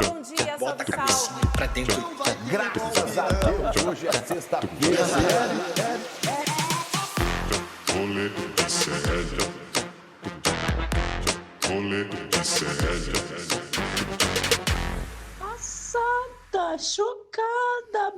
bom dia, Bota a salve, cabecinha salve. pra dentro. Graças a Deus, hoje é sexta-feira. Rolê de sério. Rolê de sério. Passada, chocada.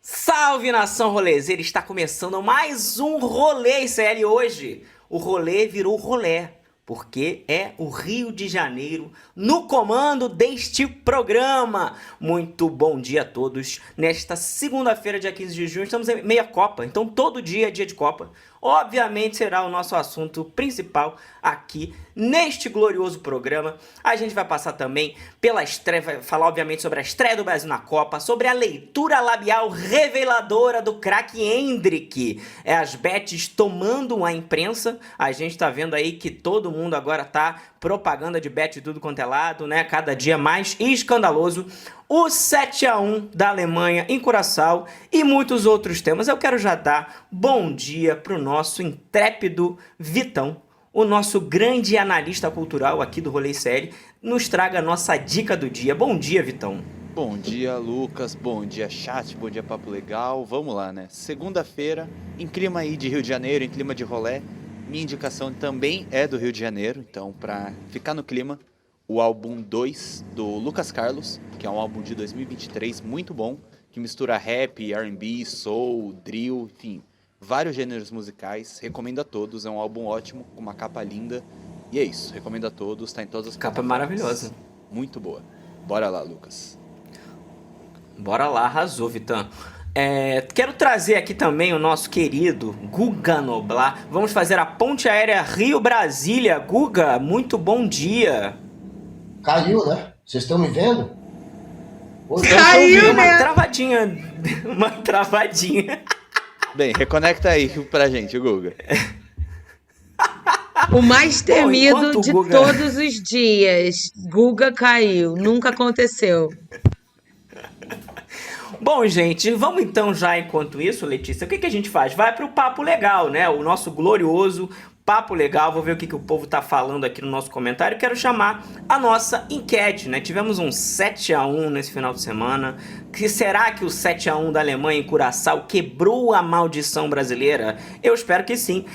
Salve, nação rolezeira! Está começando mais um Rolê ICL hoje. O rolê virou rolé, porque é o Rio de Janeiro no comando deste programa. Muito bom dia a todos. Nesta segunda-feira, dia 15 de junho, estamos em meia Copa, então todo dia é dia de Copa. Obviamente será o nosso assunto principal aqui neste glorioso programa. A gente vai passar também pela estreia, vai falar obviamente sobre a estreia do Brasil na Copa, sobre a leitura labial reveladora do craque Endrick. As bets tomando a imprensa. A gente tá vendo aí que todo mundo agora tá propaganda de bet de tudo quanto é lado, né? Cada dia mais escandaloso. O 7-1 da Alemanha em Curaçao e muitos outros temas. Eu quero já dar bom dia pro nosso intrépido Vitão, o nosso grande analista cultural aqui do Rolê ICL, nos traga a nossa dica do dia. Bom dia, Vitão. Bom dia, Lucas. Bom dia, chat. Bom dia, papo legal. Vamos lá, né? Segunda-feira, em clima aí de Rio de Janeiro, em clima de rolé. Minha indicação também é do Rio de Janeiro, então pra ficar no clima, o álbum 2 do Lucas Carlos, que é um álbum de 2023 muito bom, que mistura rap, R&B, soul, drill, enfim, vários gêneros musicais. Recomendo a todos, é um álbum ótimo, com uma capa linda. E é isso, recomendo a todos, tá em todas as Capa plataformas. maravilhosa. Muito boa. Bora lá, Lucas. Bora lá, arrasou, Vitão. Quero trazer aqui também o nosso querido Guga Noblar. Vamos fazer a ponte aérea Rio-Brasília. Guga, muito bom dia. Caiu, né? Vocês estão me vendo? Caiu, né? Uma travadinha. Bem, reconecta aí pra gente, Guga. O mais temido Bom, de Guga... todos os dias. Guga caiu. Nunca aconteceu. Bom, gente, vamos então já, enquanto isso, Letícia, o que a gente faz? Vai pro Papo Legal, né? O nosso glorioso Papo Legal. Vou ver o que o povo tá falando aqui no nosso comentário. Quero chamar a nossa enquete, né? Tivemos um 7-1 nesse final de semana. Será que o 7-1 da Alemanha em Curaçao quebrou a maldição brasileira? Eu espero que sim.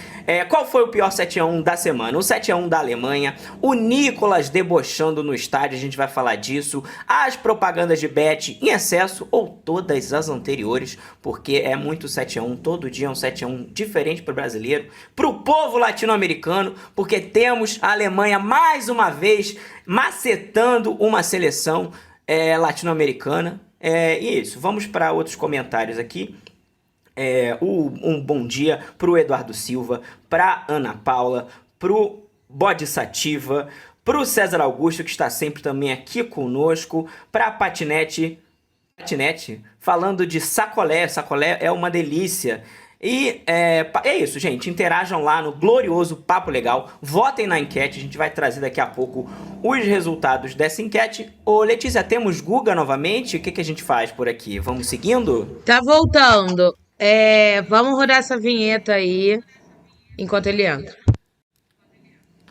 Qual foi o pior 7-1 da semana? O 7-1 da Alemanha, o Nicolas debochando no estádio, a gente vai falar disso, as propagandas de bet em excesso ou todas as anteriores, porque é muito 7-1, todo dia é um 7-1 diferente para o brasileiro, para o povo latino-americano, porque temos a Alemanha mais uma vez macetando uma seleção latino-americana. E é isso, vamos para outros comentários aqui. Um bom dia pro Eduardo Silva, pra Ana Paula, pro Bode Sativa, pro César Augusto, que está sempre também aqui conosco, pra Patinete, falando de sacolé. Sacolé é uma delícia. E é isso, gente. Interajam lá no glorioso Papo Legal. Votem na enquete. A gente vai trazer daqui a pouco os resultados dessa enquete. Ô, Letícia, temos Guga novamente? O que a gente faz por aqui? Vamos seguindo? Tá voltando. Vamos rodar essa vinheta aí enquanto ele entra.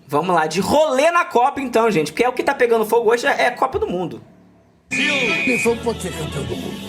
Vamos lá, de rolê na Copa então, gente. Porque o que tá pegando fogo hoje é a Copa do Mundo. Atenção, pode ser campeão do mundo.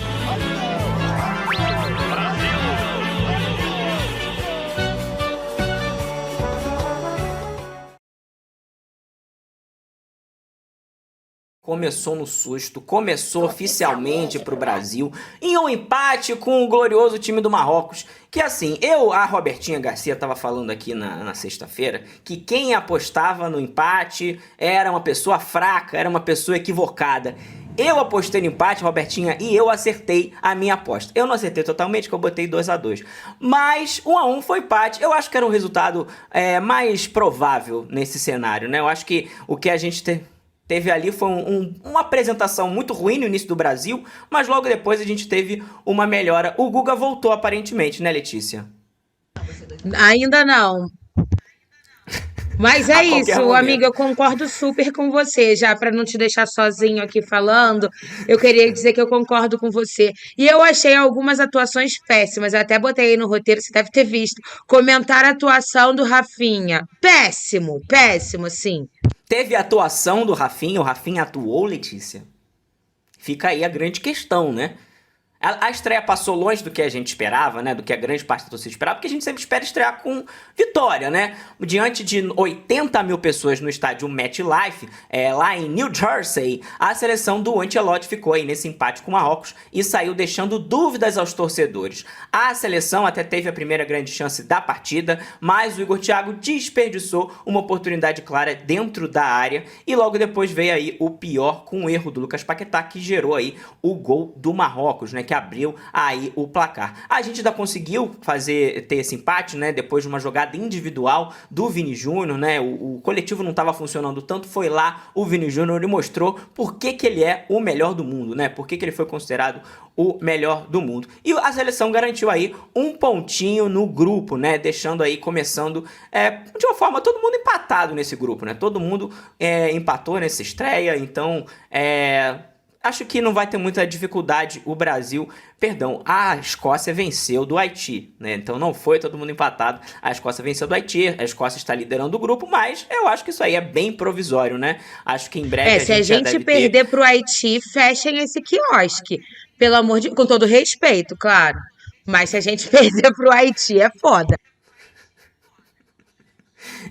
Começou no susto, começou oficialmente pro Brasil em um empate com o glorioso time do Marrocos. Que assim, a Robertinha Garcia tava falando aqui na sexta-feira que quem apostava no empate era uma pessoa fraca, era uma pessoa equivocada. Eu apostei no empate, Robertinha, e eu acertei a minha aposta. Eu não acertei totalmente, porque eu botei 2-2. Mas 1-1 foi empate. Eu acho que era um resultado mais provável nesse cenário, né? Eu acho que o que a gente teve ali foi uma apresentação muito ruim no início do Brasil, mas logo depois a gente teve uma melhora. O Guga voltou aparentemente, né, Letícia? Ainda não. Mas é isso, amiga, eu concordo super com você. Já para não te deixar sozinho aqui falando, eu queria dizer que eu concordo com você. E eu achei algumas atuações péssimas. Eu até botei aí no roteiro, você deve ter visto. Comentar a atuação do Rafinha. Péssimo, péssimo, sim. Teve a atuação do Rafinha, o Rafinha atuou, Letícia? Fica aí a grande questão, né? A estreia passou longe do que a gente esperava, né? Do que a grande parte da torcida esperava, porque a gente sempre espera estrear com vitória, né? Diante de 80 mil pessoas no estádio MetLife, lá em New Jersey, a seleção do Ancelotti ficou aí nesse empate com o Marrocos e saiu deixando dúvidas aos torcedores. A seleção até teve a primeira grande chance da partida, mas o Igor Thiago desperdiçou uma oportunidade clara dentro da área e logo depois veio aí o pior com o erro do Lucas Paquetá, que gerou aí o gol do Marrocos, né? Que abriu aí o placar. A gente ainda conseguiu ter esse empate, né? Depois de uma jogada individual do Vini Júnior, né? O coletivo não estava funcionando tanto, foi lá o Vini Júnior e mostrou por que ele é o melhor do mundo, né? Por que ele foi considerado o melhor do mundo. E a seleção garantiu aí um pontinho no grupo, né? Deixando aí, começando de uma forma, todo mundo empatado nesse grupo, né? Todo mundo empatou nessa estreia, então acho que não vai ter muita dificuldade o Brasil. Perdão, a Escócia venceu do Haiti, né? Então não foi todo mundo empatado. A Escócia venceu do Haiti, a Escócia está liderando o grupo, mas eu acho que isso aí é bem provisório, né? Acho que em breve Se a gente perder pro Haiti, fechem esse quiosque. Pelo amor de... Com todo respeito, claro. Mas se a gente perder pro Haiti, é foda.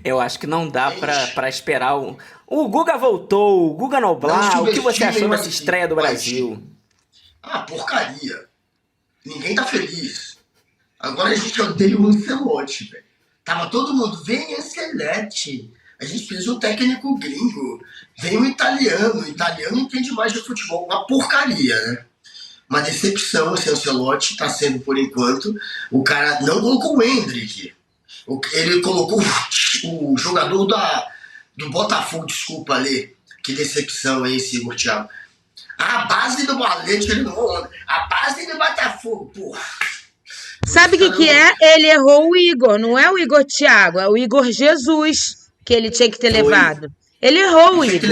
Eu acho que não dá pra esperar o Guga voltou, o Guga Noblar, o que você achou dessa estreia do Brasil? Porcaria. Ninguém tá feliz. Agora a gente odeia o Ancelotti, velho. Tava todo mundo, vem Ancelotti. A gente fez um técnico gringo. Vem um italiano. O italiano entende mais de futebol. Uma porcaria, né? Uma decepção esse Ancelotti tá sendo por enquanto. O cara não colocou o Endrick. Ele colocou o jogador do Botafogo, desculpa, ali. Que decepção, hein, esse Igor Thiago. A base do Valente, ele não anda. A base do Botafogo, porra. Sabe o que é? Ele errou o Igor. Não é o Igor Thiago, é o Igor Jesus que ele tinha que ter levado. Ele errou o Igor.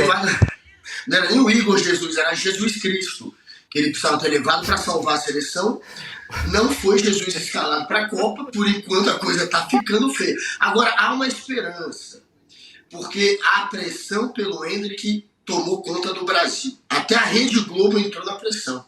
Não era nem o Igor Jesus, era Jesus Cristo. Que ele precisava ter levado para salvar a seleção. Não foi Jesus escalado para a Copa. Por enquanto a coisa tá ficando feia. Agora, há uma esperança. Porque a pressão pelo Endrick tomou conta do Brasil. Até a Rede Globo entrou na pressão.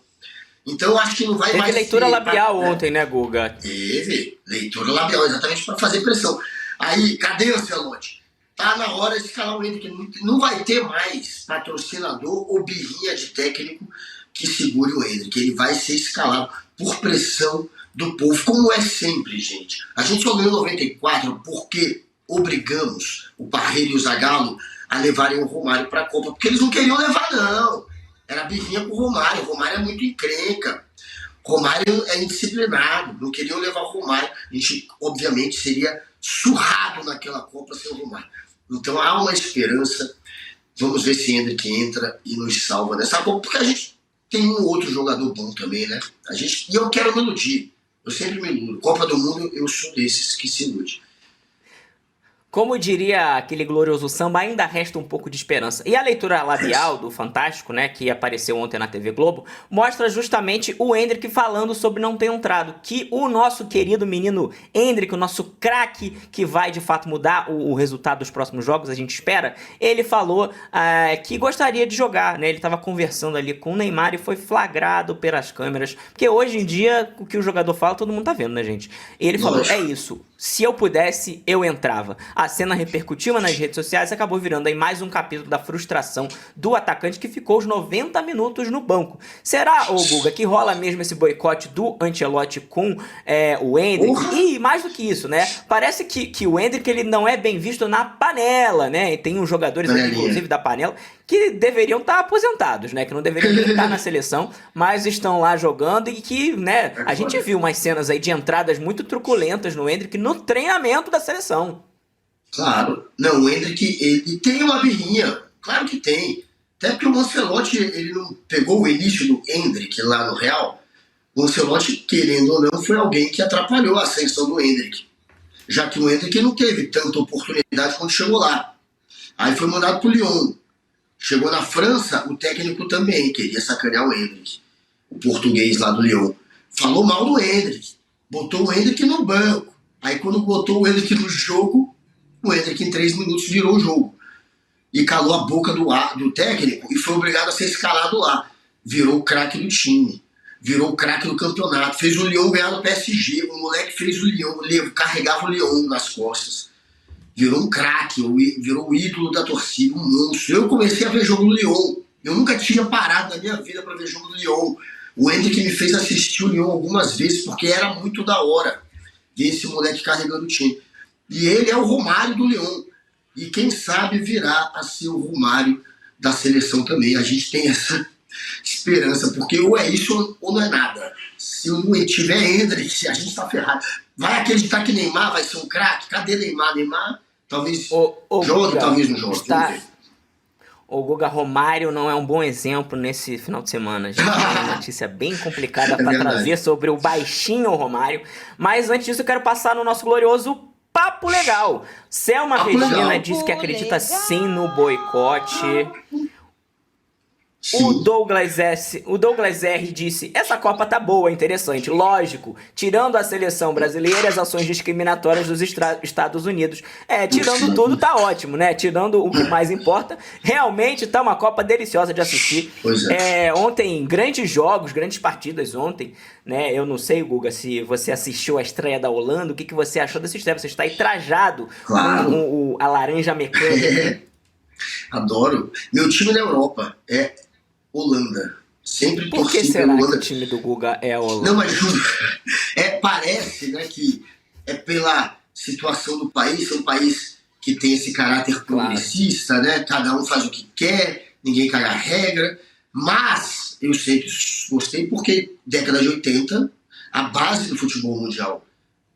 Então eu acho que não vai mais... Teve leitura labial ontem, né, Guga? Teve leitura labial, exatamente para fazer pressão. Aí, cadê o Ancelotti? Tá na hora de escalar o Endrick. Não vai ter mais patrocinador ou birrinha de técnico que segure o Endrick. Ele vai ser escalado por pressão do povo, como é sempre, gente. A gente só ganhou 94 porque obrigamos o Parreira e o Zagallo a levarem o Romário para a Copa, porque eles não queriam levar, não. Era birrinha com o Romário. O Romário é muito encrenca. Romário é indisciplinado. Não queriam levar o Romário. A gente, obviamente, seria surrado naquela Copa sem o Romário. Então há uma esperança. Vamos ver se Endrick entra e nos salva nessa Copa, porque a gente tem um outro jogador bom também, né? E eu quero me iludir. Eu sempre me iludo. Copa do Mundo, eu sou desses que se ilude. Como diria aquele glorioso samba, ainda resta um pouco de esperança. E a leitura labial do Fantástico, né, que apareceu ontem na TV Globo, mostra justamente o Endrick falando sobre não ter entrado. Que o nosso querido menino Endrick, o nosso craque, que vai de fato mudar o resultado dos próximos jogos, a gente espera, ele falou que gostaria de jogar, né? Ele estava conversando ali com o Neymar e foi flagrado pelas câmeras. Porque hoje em dia, o que o jogador fala, todo mundo tá vendo, né, gente? Ele falou, é isso. Se eu pudesse, eu entrava. A cena repercutiu nas redes sociais e acabou virando aí mais um capítulo da frustração do atacante que ficou os 90 minutos no banco. Será, ô Guga, que rola mesmo esse boicote do Ancelotti com o Endrick? E mais do que isso, né? Parece que o Endrick ele não é bem visto na panela, né? E tem uns jogadores, aqui, inclusive da panela, que deveriam estar aposentados, né? Que não deveriam nem estar na seleção, mas estão lá jogando e que, né? A gente viu umas cenas aí de entradas muito truculentas no Endrick no treinamento da seleção. Claro. Não, o Endrick, ele tem uma birrinha. Claro que tem. Até porque o Ancelotti, ele não pegou o início do Endrick lá no Real. O Ancelotti, querendo ou não, foi alguém que atrapalhou a ascensão do Endrick. Já que o Endrick não teve tanta oportunidade quando chegou lá. Aí foi mandado pro Lyon. Chegou na França, o técnico também queria sacanear o Endrick. O português lá do Lyon. Falou mal do Endrick. Botou o Endrick no banco. Aí quando botou o Endrick no jogo, o Endrick em 3 minutos virou o jogo. e calou a boca do técnico e foi obrigado a ser escalado lá. Virou o craque do time, virou o craque do campeonato, fez o Lyon ganhar no PSG, o moleque fez o Lyon, carregava o Lyon nas costas. Virou um craque, virou o ídolo da torcida, um monstro. Eu comecei a ver jogo do Lyon. Eu nunca tinha parado na minha vida para ver jogo do Lyon. O Hendrick me fez assistir o Lyon algumas vezes, porque era muito da hora ver esse moleque carregando o time. E ele é o Romário do Lyon. E quem sabe virá a ser o Romário da seleção também. A gente tem essa esperança, porque ou é isso ou não é nada. Se não tiver Hendrick, a gente tá ferrado. Vai acreditar que Neymar vai ser um craque? Cadê Neymar? Neymar talvez jogue, Guga, talvez não jogue. O Guga, Romário não é um bom exemplo nesse final de semana. A gente tem uma notícia bem complicada para trazer sobre o baixinho Romário. Mas antes disso eu quero passar no nosso glorioso Papo Legal. Selma Regina diz que acredita sim no boicote. O Douglas R disse: essa Copa tá boa, interessante. Lógico, tirando a seleção brasileira e as ações discriminatórias dos Estados Unidos. Tirando tudo tá ótimo, né? Tirando o que mais importa, realmente tá uma Copa deliciosa de assistir. Ontem, grandes jogos, grandes partidas ontem, né? Eu não sei, Guga, se você assistiu a estreia da Holanda, o que você achou dessa estreia? Você está aí trajado com a laranja mecânica. Adoro. Meu time na Europa é Holanda. Sempre Por que torci será pela que Holanda. o time do Guga é a Holanda? Não, mas juro. Parece, né, que é pela situação do país, é um país que tem esse caráter progressista, né? Cada um faz o que quer, ninguém caga a regra. Mas eu sempre gostei porque década de 80, a base do futebol mundial,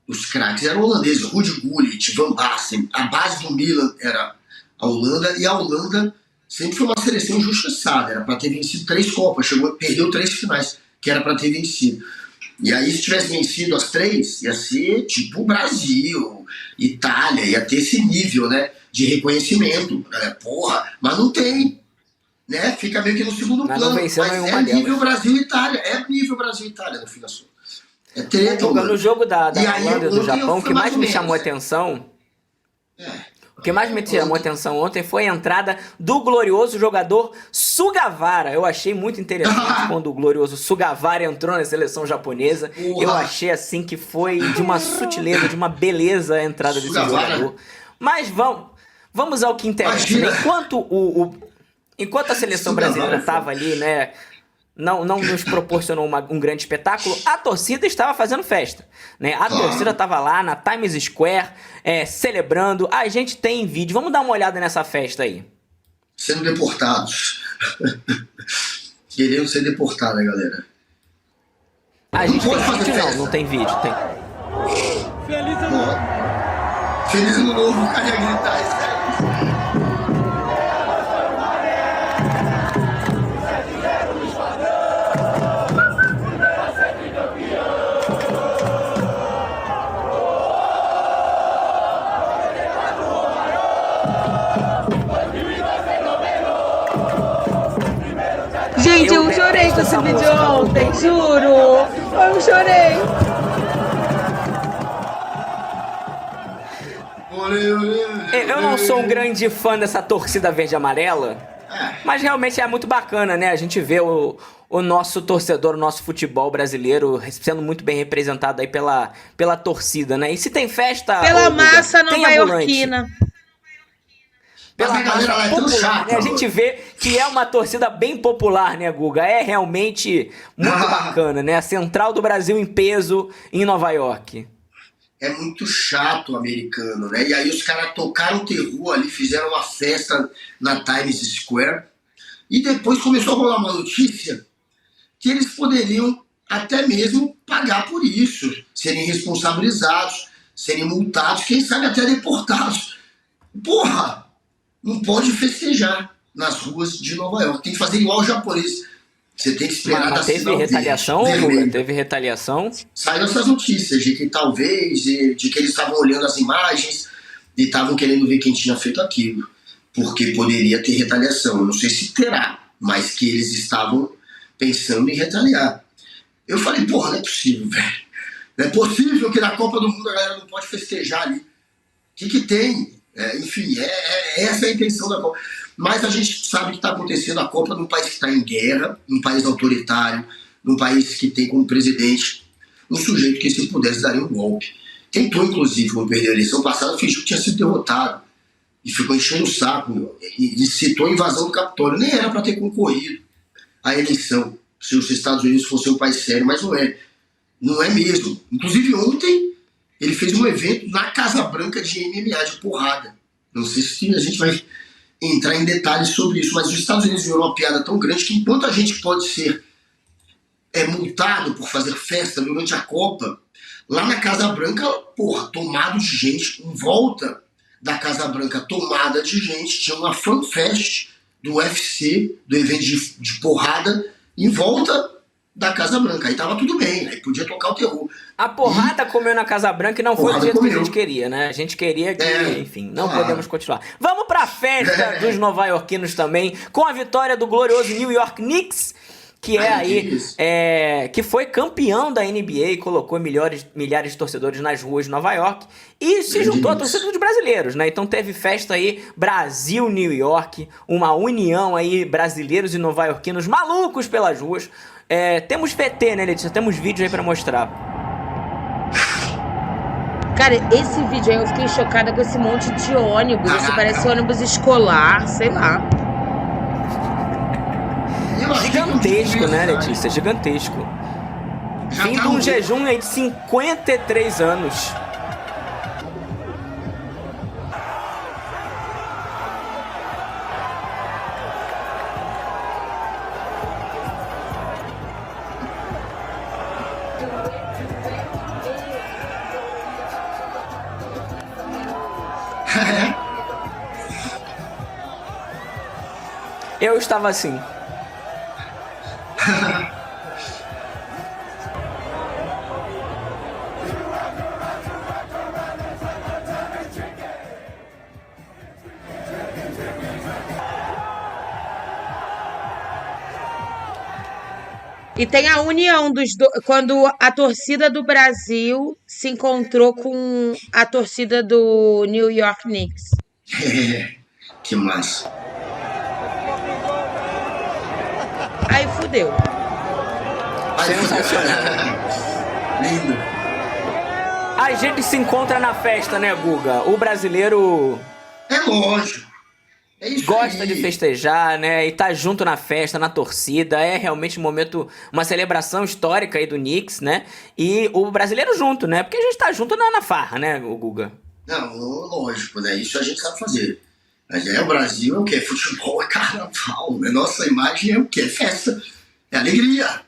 os craques eram holandeses, Ruud Gullit, Van Basten, a base do Milan era a Holanda, e a Holanda sempre foi uma seleção injustiçada, era para ter vencido 3 Copas, perdeu 3 finais, que era para ter vencido. E aí, se tivesse vencido as 3, ia ser tipo Brasil, Itália, ia ter esse nível, né, de reconhecimento. Mas não tem, né? Fica meio que no segundo plano. Não venceu mas nível Brasil-Itália, nível Brasil-Itália no fim das contas. É treta, no jogo da Holanda e do ontem Japão, o que mais me menos, chamou a né? atenção... O que mais me chamou a atenção ontem foi a entrada do glorioso jogador Sugawara. Eu achei muito interessante quando o glorioso Sugawara entrou na seleção japonesa. Eu achei assim que foi de uma sutileza, de uma beleza a entrada desse jogador. Mas vamos ao que interessa. Enquanto a seleção brasileira estava ali, né, não nos proporcionou um grande espetáculo, a torcida estava fazendo festa, né? A torcida estava lá na Times Square, celebrando. A gente tem vídeo. Vamos dar uma olhada nessa festa aí. Sendo deportados. Querendo ser deportados, galera. A gente tem pode vídeo? fazer Não tem vídeo. Tem. Feliz ano novo, cadê a gritar? Isso é... Gente, eu chorei com esse vídeo ontem, juro. Eu chorei. Eu não sou um grande fã dessa torcida verde e amarela, mas realmente é muito bacana, né? A gente vê o nosso torcedor, o nosso futebol brasileiro sendo muito bem representado aí pela torcida, né? E se tem festa... Pela massa tem nova-iorquina. Pela massa popular, né? A gente vê que é uma torcida bem popular, né, Guga? É realmente muito bacana, né? A central do Brasil em peso em Nova York. É muito chato o americano, né? E aí os caras tocaram o terror ali, fizeram uma festa na Times Square, e depois começou a rolar uma notícia que eles poderiam até mesmo pagar por isso, serem responsabilizados, serem multados, quem sabe até deportados. Porra! Não pode festejar nas ruas de Nova York. Tem que fazer igual o japonês. Você tem que esperar mas teve retaliação, Guga? Teve retaliação? Saíram essas notícias de que talvez, de que eles estavam olhando as imagens e estavam querendo ver quem tinha feito aquilo. Porque poderia ter retaliação. Eu não sei se terá, mas que eles estavam pensando em retaliar. Eu falei, porra, não é possível, velho. Não é possível que na Copa do Mundo a galera não pode festejar ali. O que tem? Enfim, essa é a intenção da Copa. Mas a gente sabe que está acontecendo a Copa num país que está em guerra, num país autoritário, num país que tem como presidente um sujeito que, se pudesse, daria um golpe. Tentou, inclusive, quando perdeu a eleição passada, fingiu que tinha sido derrotado. E ficou enchendo o saco. E citou a invasão do Capitólio. Nem era para ter concorrido à eleição, se os Estados Unidos fossem um país sério, mas não é. Não é mesmo. Inclusive, ontem, ele fez um evento na Casa Branca de MMA, de porrada. Não sei se a gente vai entrar em detalhes sobre isso, mas os Estados Unidos viram uma piada tão grande que, enquanto a gente pode ser multado por fazer festa durante a Copa, lá na Casa Branca, tomado de gente, em volta da Casa Branca, tomada de gente, tinha uma fanfest do UFC, do evento de porrada, em volta da Casa Branca. Aí tava tudo bem, aí podia tocar o terror. A porrada comeu na Casa Branca e não foi do jeito que a gente queria, né? A gente queria que, enfim, não podemos continuar. Vamos pra festa dos novaiorquinos também, com a vitória do glorioso New York Knicks, que que foi campeão da NBA, colocou milhares de torcedores nas ruas de Nova York e se juntou à torcida dos brasileiros, né? Então teve festa aí, Brasil-New York, uma união aí, brasileiros e novaiorquinos malucos pelas ruas. Temos VT, né, Letícia? Temos vídeo aí pra mostrar. Cara, esse vídeo aí eu fiquei chocada com esse monte de ônibus. Isso parece ônibus escolar, sei lá. Gigantesco, né, Letícia? Gigantesco. Fim de um jejum aí de 53 anos. Eu estava assim. E tem a união dos quando a torcida do Brasil se encontrou com a torcida do New York Knicks. Que massa. Aí fudeu. Sensacional. Lindo. A gente se encontra na festa, né, Guga? O brasileiro É lógico. É isso gosta aí. de festejar, né? E tá junto na festa, na torcida. É realmente um momento, uma celebração histórica aí do Knicks, né? E o brasileiro junto, né? Porque a gente tá junto na farra, né, o Guga? Não, lógico, né? Isso a gente sabe fazer. Mas o Brasil é o quê? Futebol é carnaval, né? Nossa imagem é o quê? É festa, é alegria.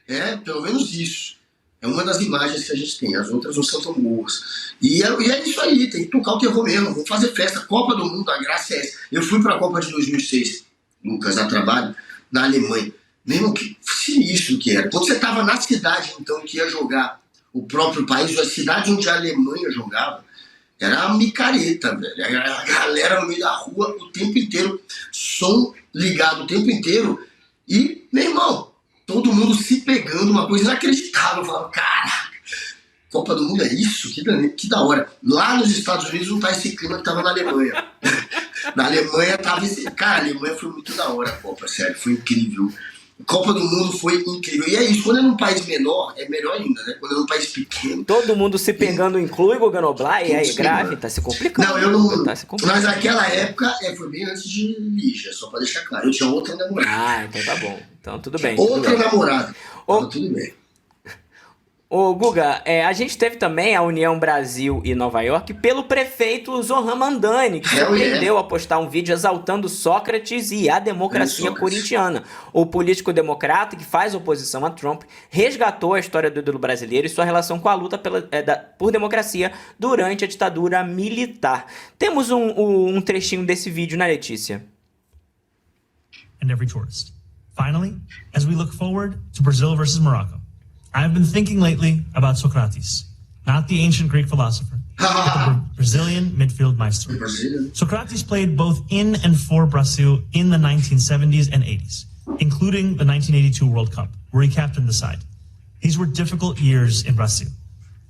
É pelo menos isso. É uma das imagens que a gente tem, as outras não são tão boas. E é isso aí, tem que tocar o terror mesmo, vamos fazer festa. Copa do Mundo, a graça é essa. Eu fui para a Copa de 2006, Lucas, a trabalho, na Alemanha. Mesmo que sinistro que era. Quando você estava na cidade, então, que ia jogar o próprio país, a cidade onde a Alemanha jogava, era uma micareta, velho. Era a galera no meio da rua o tempo inteiro, som ligado o tempo inteiro. E, meu irmão, todo mundo se pegando, uma coisa inacreditável. Eu falava, caraca, Copa do Mundo é isso? Que da hora. Lá nos Estados Unidos não tá esse clima que tava na Alemanha. Na Alemanha tava esse... Cara, a Alemanha foi muito da hora a Copa, sério, foi incrível. A Copa do Mundo foi incrível. E é isso, quando é num país menor, é melhor ainda, né? Quando é num país pequeno... Todo mundo se pegando, inclui Guga Noblar, e aí grave, tá se complicando. Não, eu não... Tá se complicando. Mas naquela época, foi bem antes de Lígia, só pra deixar claro. Eu tinha outra namorada. Ah, então tá bom. Então tudo bem. Outra tudo bem. namorada. Então, tudo bem. Ô, Guga, a gente teve também a União Brasil e Nova York pelo prefeito Zohran Mamdani, que surpreendeu a postar um vídeo exaltando Sócrates e a democracia corintiana. O político democrata, que faz oposição a Trump, resgatou a história do ídolo brasileiro e sua relação com a luta por democracia durante a ditadura militar. Temos um trechinho desse vídeo, né, Letícia? And every tourist. Finally, as we look forward to Brazil versus Morocco, I've been thinking lately about Socrates, not the ancient Greek philosopher, but the Brazilian midfield maestro. Socrates played both in and for Brazil in the 1970s and 80s, including the 1982 World Cup, where he captained the side. These were difficult years in Brazil.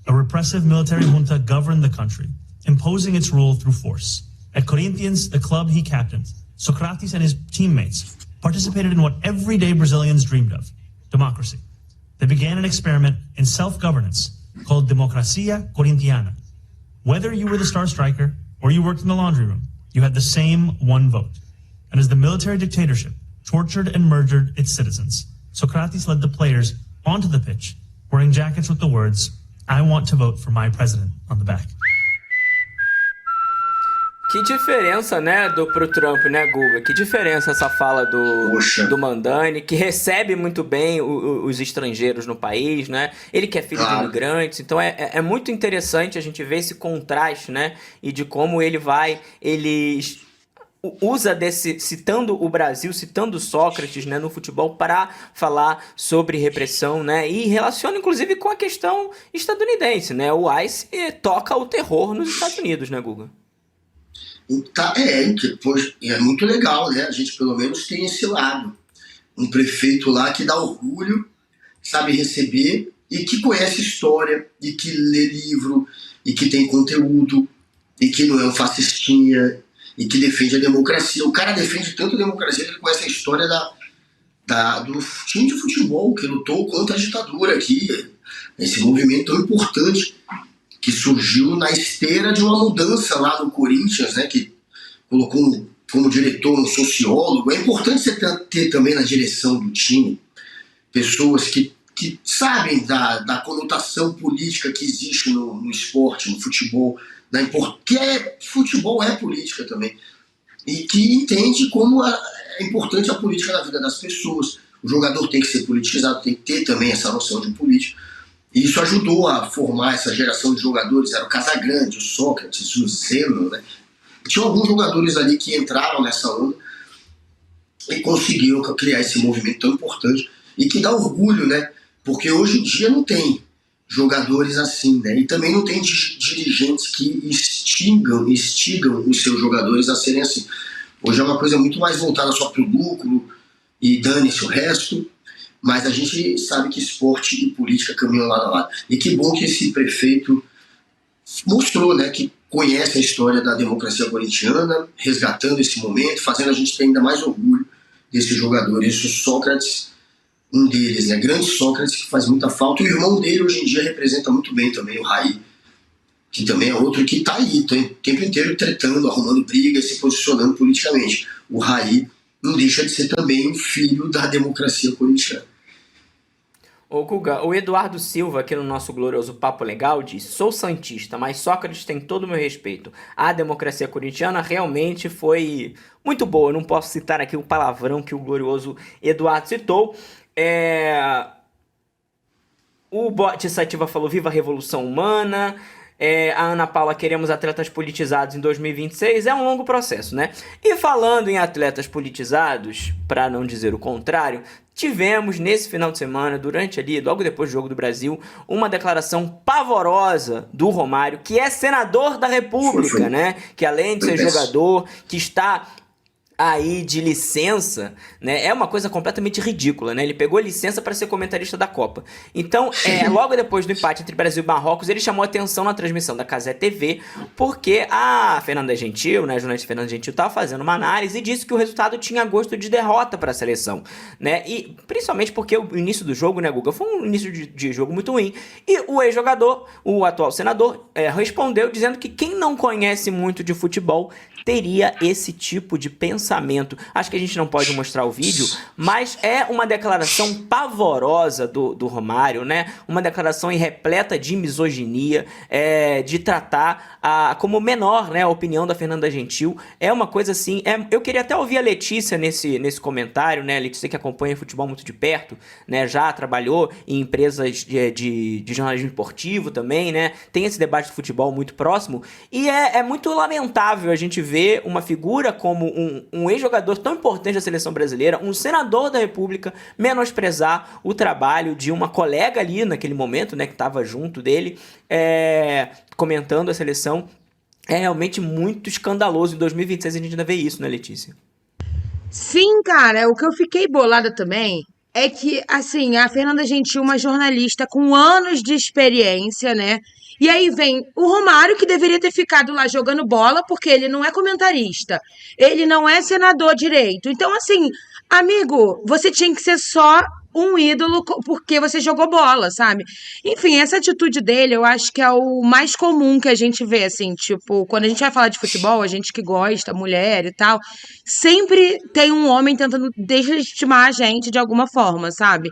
A repressive military junta governed the country, imposing its rule through force. At Corinthians, the club he captained, Socrates and his teammates participated in what everyday Brazilians dreamed of, democracy. They began an experiment in self-governance called Democracia Corintiana. Whether you were the star striker or you worked in the laundry room, you had the same one vote. And as the military dictatorship tortured and murdered its citizens, Socrates led the players onto the pitch, wearing jackets with the words, "I want to vote for my president" on the back. Que diferença, né, pro Trump, né, Guga? Que diferença essa fala do Mandani, que recebe muito bem os estrangeiros no país, né? Ele que é filho de imigrantes. Então é muito interessante a gente ver esse contraste, né? E de como ele usa citando o Brasil, citando Sócrates, né, no futebol para falar sobre repressão, né? E relaciona inclusive com a questão estadunidense, né? O ICE toca o terror nos Estados Unidos, né, Guga? É muito legal, né? A gente pelo menos tem esse lado. Um prefeito lá que dá orgulho, sabe receber e que conhece história, e que lê livro, e que tem conteúdo, e que não é um fascistinha, e que defende a democracia. O cara defende tanto a democracia que ele conhece a história do time de futebol que lutou contra a ditadura aqui. Esse movimento tão importante que surgiu na esteira de uma mudança lá no Corinthians, né, que colocou como diretor um sociólogo. É importante você ter também na direção do time pessoas que sabem da conotação política que existe no esporte, no futebol, futebol é política também, e que entende como é importante a política na vida das pessoas. O jogador tem que ser politizado, tem que ter também essa noção de política. E isso ajudou a formar essa geração de jogadores. Era o Casagrande, o Sócrates, o Zeno, né? Tinha alguns jogadores ali que entraram nessa onda e conseguiram criar esse movimento tão importante e que dá orgulho, né? Porque hoje em dia não tem jogadores assim, né? E também não tem dirigentes que instigam os seus jogadores a serem assim. Hoje é uma coisa muito mais voltada só para o lucro e dane-se o resto. Mas a gente sabe que esporte e política caminham lado a lado. E que bom que esse prefeito mostrou, né, que conhece a história da democracia corintiana, resgatando esse momento, fazendo a gente ter ainda mais orgulho desses jogadores. O Sócrates, um deles, né, grande Sócrates, que faz muita falta. O irmão dele hoje em dia representa muito bem também, o Raí, que também é outro que está aí, o tempo inteiro tretando, arrumando briga, se posicionando politicamente. O Raí não deixa de ser também um filho da democracia corintiana. Ô Guga, o Eduardo Silva, aqui no nosso glorioso Papo Legal, diz: sou santista, mas Sócrates tem todo o meu respeito. A democracia corintiana realmente foi muito boa. Eu não posso citar aqui o palavrão que o glorioso Eduardo citou. O Bot Sativa falou: viva a Revolução Humana. A Ana Paula: queremos atletas politizados em 2026. É um longo processo, né? E falando em atletas politizados, para não dizer o contrário, tivemos nesse final de semana, logo depois do Jogo do Brasil, uma declaração pavorosa do Romário, que é senador da República, né? Que além de ser jogador, que está aí de licença, né? É uma coisa completamente ridícula, né? Ele pegou licença para ser comentarista da Copa. Então, logo depois do empate entre Brasil e Marrocos, ele chamou atenção na transmissão da Cazé TV, porque a Fernanda Gentil, né, a jornalista Fernanda Gentil, estava fazendo uma análise e disse que o resultado tinha gosto de derrota para a seleção, né? E principalmente porque o início do jogo, né, Guga, foi um início de jogo muito ruim. E o ex-jogador, o atual senador, respondeu dizendo que quem não conhece muito de futebol teria esse tipo de pensamento. Acho que a gente não pode mostrar o vídeo, mas é uma declaração pavorosa do Romário, né? Uma declaração repleta de misoginia, de tratar como menor, né, a opinião da Fernanda Gentil. É uma coisa assim... eu queria até ouvir a Letícia nesse comentário, né? A Letícia que acompanha futebol muito de perto, né? Já trabalhou em empresas de jornalismo esportivo também, né? Tem esse debate de futebol muito próximo. E é muito lamentável a gente ver uma figura como um ex-jogador tão importante da seleção brasileira, um senador da República, menosprezar o trabalho de uma colega ali naquele momento, né, que estava junto dele, comentando a seleção. É realmente muito escandaloso. Em 2026 a gente ainda vê isso, né, Letícia? Sim, cara, o que eu fiquei bolada também é que, assim, a Fernanda Gentil, uma jornalista com anos de experiência, né? E aí vem o Romário, que deveria ter ficado lá jogando bola, porque ele não é comentarista, ele não é senador direito. Então, assim, amigo, você tinha que ser só um ídolo porque você jogou bola, sabe? Enfim, essa atitude dele eu acho que é o mais comum que a gente vê, assim, tipo, quando a gente vai falar de futebol, a gente que gosta, mulher e tal, sempre tem um homem tentando deslegitimar a gente de alguma forma, sabe?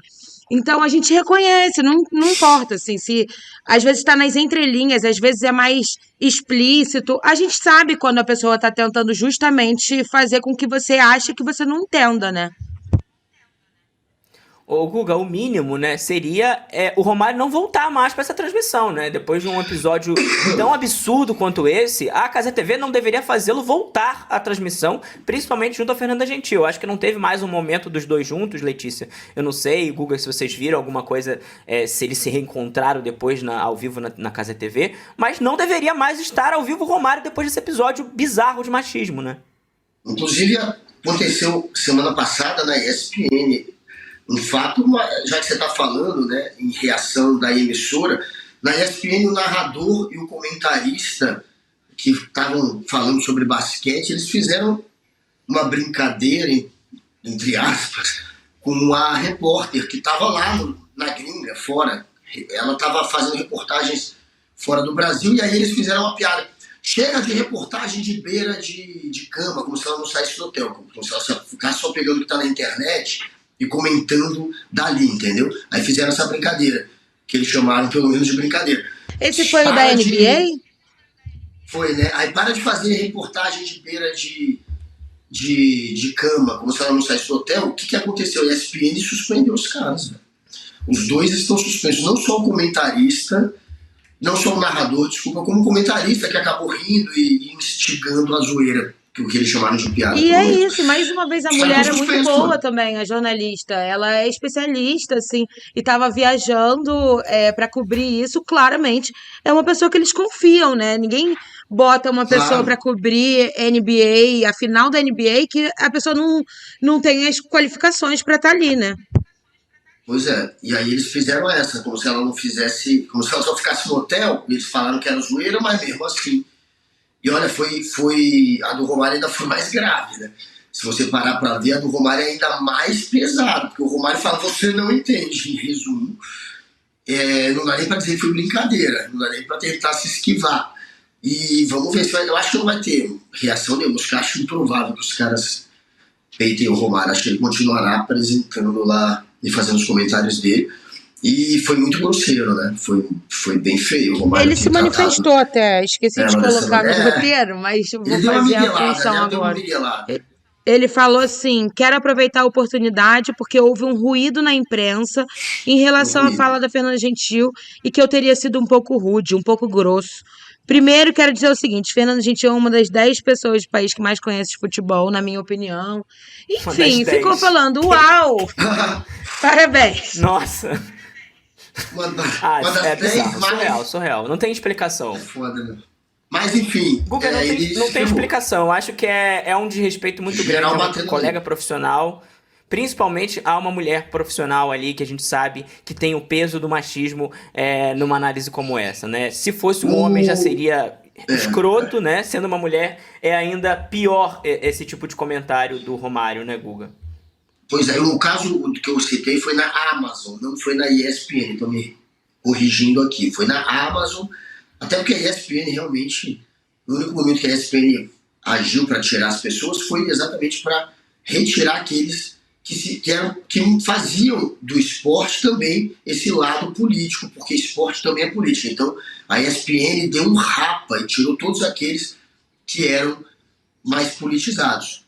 Então a gente reconhece, não importa, assim, se às vezes está nas entrelinhas, às vezes é mais explícito. A gente sabe quando a pessoa está tentando justamente fazer com que você ache que você não entenda, né? Ô, Guga, o mínimo, né, seria o Romário não voltar mais para essa transmissão, né? Depois de um episódio tão absurdo quanto esse, a Cazé TV não deveria fazê-lo voltar à transmissão, principalmente junto à Fernanda Gentil. Eu acho que não teve mais um momento dos dois juntos, Letícia. Eu não sei, Guga, se vocês viram alguma coisa, se eles se reencontraram depois ao vivo na Cazé TV, mas não deveria mais estar ao vivo o Romário depois desse episódio bizarro de machismo, né? Inclusive, aconteceu semana passada na ESPN. Um fato, já que você está falando, né, em reação da emissora, na ESPN o narrador e o comentarista que estavam falando sobre basquete, eles fizeram uma brincadeira, entre aspas, com a repórter que estava lá na gringa, fora. Ela estava fazendo reportagens fora do Brasil e aí eles fizeram uma piada. Chega de reportagem de beira de cama, como se ela não saísse do hotel, como se ela ficasse só pegando o que está na internet e comentando dali, entendeu? Aí fizeram essa brincadeira, que eles chamaram pelo menos de brincadeira. Esse foi o da NBA? Foi, né? Aí para de fazer reportagem de beira de cama, como se ela não saísse do hotel. O que aconteceu? A ESPN suspendeu os caras, velho. Os dois estão suspensos, não só o comentarista, não só o narrador, desculpa, como o comentarista que acabou rindo e instigando a zoeira, o que eles chamaram de piada. E é isso, mais uma vez a mulher é muito boa também, a jornalista. Ela é especialista, assim, e estava viajando para cobrir isso. Claramente, é uma pessoa que eles confiam, né? Ninguém bota uma pessoa para cobrir NBA, a final da NBA, que a pessoa não tem as qualificações para estar ali, né? Pois é, e aí eles fizeram essa, como se ela não fizesse, como se ela só ficasse no hotel. Eles falaram que era zoeira, mas mesmo assim. E olha, a do Romário ainda foi mais grave, né? Se você parar para ver, a do Romário é ainda mais pesada, porque o Romário fala, você não entende, em resumo. Não dá nem para dizer que foi brincadeira, não dá nem para tentar se esquivar. E vamos ver se eu acho que não vai ter reação nenhuma, eu acho improvável que os caras peitem o Romário, acho que ele continuará apresentando lá e fazendo os comentários dele. E foi muito grosseiro, né? Foi bem feio. O Romário ele se manifestou até, esqueci de colocar no roteiro, mas vou fazer a função agora. Ele falou assim, quero aproveitar a oportunidade porque houve um ruído na imprensa em relação à fala da Fernanda Gentil e que eu teria sido um pouco rude, um pouco grosso. Primeiro, quero dizer o seguinte, Fernanda Gentil é uma das 10 pessoas do país que mais conhece futebol, na minha opinião. Enfim, ficou falando, uau! Parabéns! Nossa! É bizarro, surreal. Não tem explicação. É foda, né? Mas enfim. Guga, não tem explicação. Eu acho que é um desrespeito muito grande a um colega profissional. Principalmente a uma mulher profissional ali, que a gente sabe que tem o peso do machismo numa análise como essa, né? Se fosse um homem já seria escroto, né? Sendo uma mulher é ainda pior esse tipo de comentário do Romário, né, Guga? Pois é, o caso que eu citei foi na Amazon, não foi na ESPN, estou me corrigindo aqui. Foi na Amazon, até porque a ESPN realmente, o único momento que a ESPN agiu para tirar as pessoas foi exatamente para retirar aqueles que faziam do esporte também esse lado político, porque esporte também é política. Então a ESPN deu um rapa e tirou todos aqueles que eram mais politizados.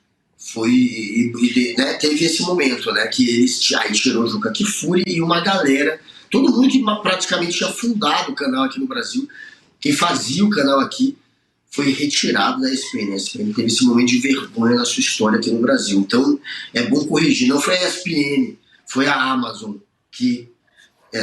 Né, teve esse momento, né, que eles tirou o Juca Kfouri e uma galera, todo mundo que praticamente tinha fundado o canal aqui no Brasil, quem fazia o canal aqui, foi retirado da ESPN. A ESPN teve esse momento de vergonha na sua história aqui no Brasil. Então é bom corrigir, não foi a ESPN, foi a Amazon que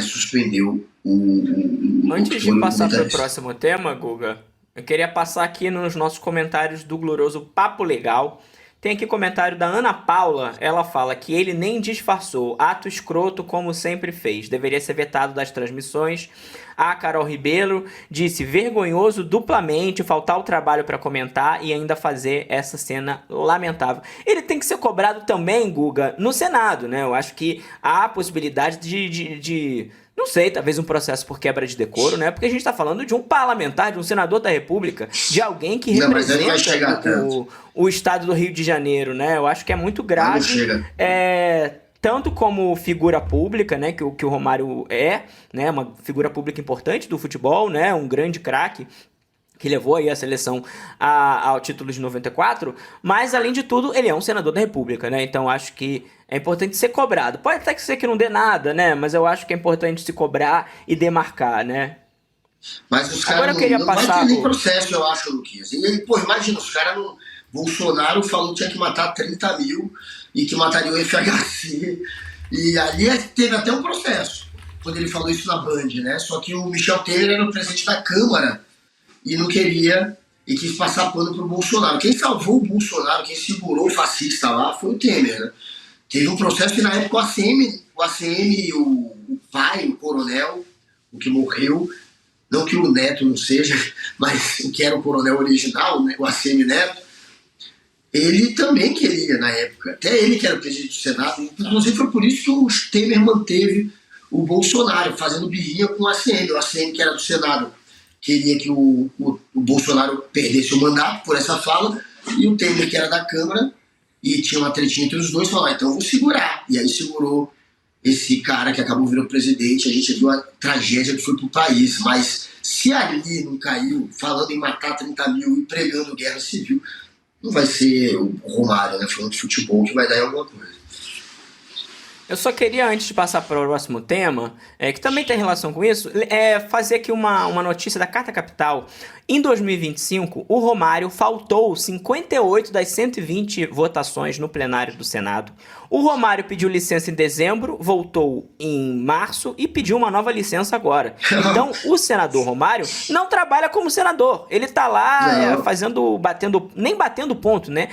suspendeu Antes de passar para o próximo tema, Guga, eu queria passar aqui nos nossos comentários do glorioso Papo Legal, Tem aqui comentário da Ana Paula, ela fala que ele nem disfarçou, ato escroto como sempre fez, deveria ser vetado das transmissões. A Carol Ribeiro disse, vergonhoso duplamente, faltar o trabalho para comentar e ainda fazer essa cena lamentável. Ele tem que ser cobrado também, Guga, no Senado, né? Eu acho que há a possibilidade de não sei, talvez um processo por quebra de decoro, né? Porque a gente tá falando de um parlamentar, de um senador da República, de alguém que representa o estado do Rio de Janeiro, né? Eu acho que é muito grave. Tanto como figura pública, né, que o Romário é, né, uma figura pública importante do futebol, né, um grande craque, que levou aí a seleção ao título de 94, mas, além de tudo, ele é um senador da República, né, então acho que é importante ser cobrado. Pode até ser que não dê nada, né, mas eu acho que é importante se cobrar e demarcar, né. Mas os caras não vai ter nem processo, eu acho, Luquinhas. E, pô, imagina, os caras não... Bolsonaro falou que tinha que matar 30 mil e que mataria o FHC. E ali teve até um processo, quando ele falou isso na Band, né? Só que o Michel Temer era o presidente da Câmara e não queria, e quis passar pano pro Bolsonaro. Quem salvou o Bolsonaro, quem segurou o fascista lá, foi o Temer, né? Teve um processo que na época o ACM, o pai, o coronel, o que morreu, não que o Neto não seja, mas o que era o coronel original, né? O ACM Neto, ele também queria na época, até ele que era o presidente do Senado, inclusive foi por isso que o Temer manteve o Bolsonaro, fazendo birrinha com o ACM que era do Senado, queria que o Bolsonaro perdesse o mandato por essa fala, e o Temer, que era da Câmara, e tinha uma tretinha entre os dois, falou, então eu vou segurar, e aí segurou esse cara que acabou virando presidente. A gente viu a tragédia que foi pro país, mas se ali não caiu, falando em matar 30 mil e pregando guerra civil, não vai ser o Romário, né, falando de futebol, que vai dar em alguma coisa. Eu só queria, antes de passar para o próximo tema, que também tem relação com isso, fazer aqui uma notícia da Carta Capital. Em 2025, o Romário faltou 58 das 120 votações no plenário do Senado. O Romário pediu licença em dezembro, voltou em março e pediu uma nova licença agora. Então, o senador Romário não trabalha como senador. Ele tá lá nem batendo ponto, né?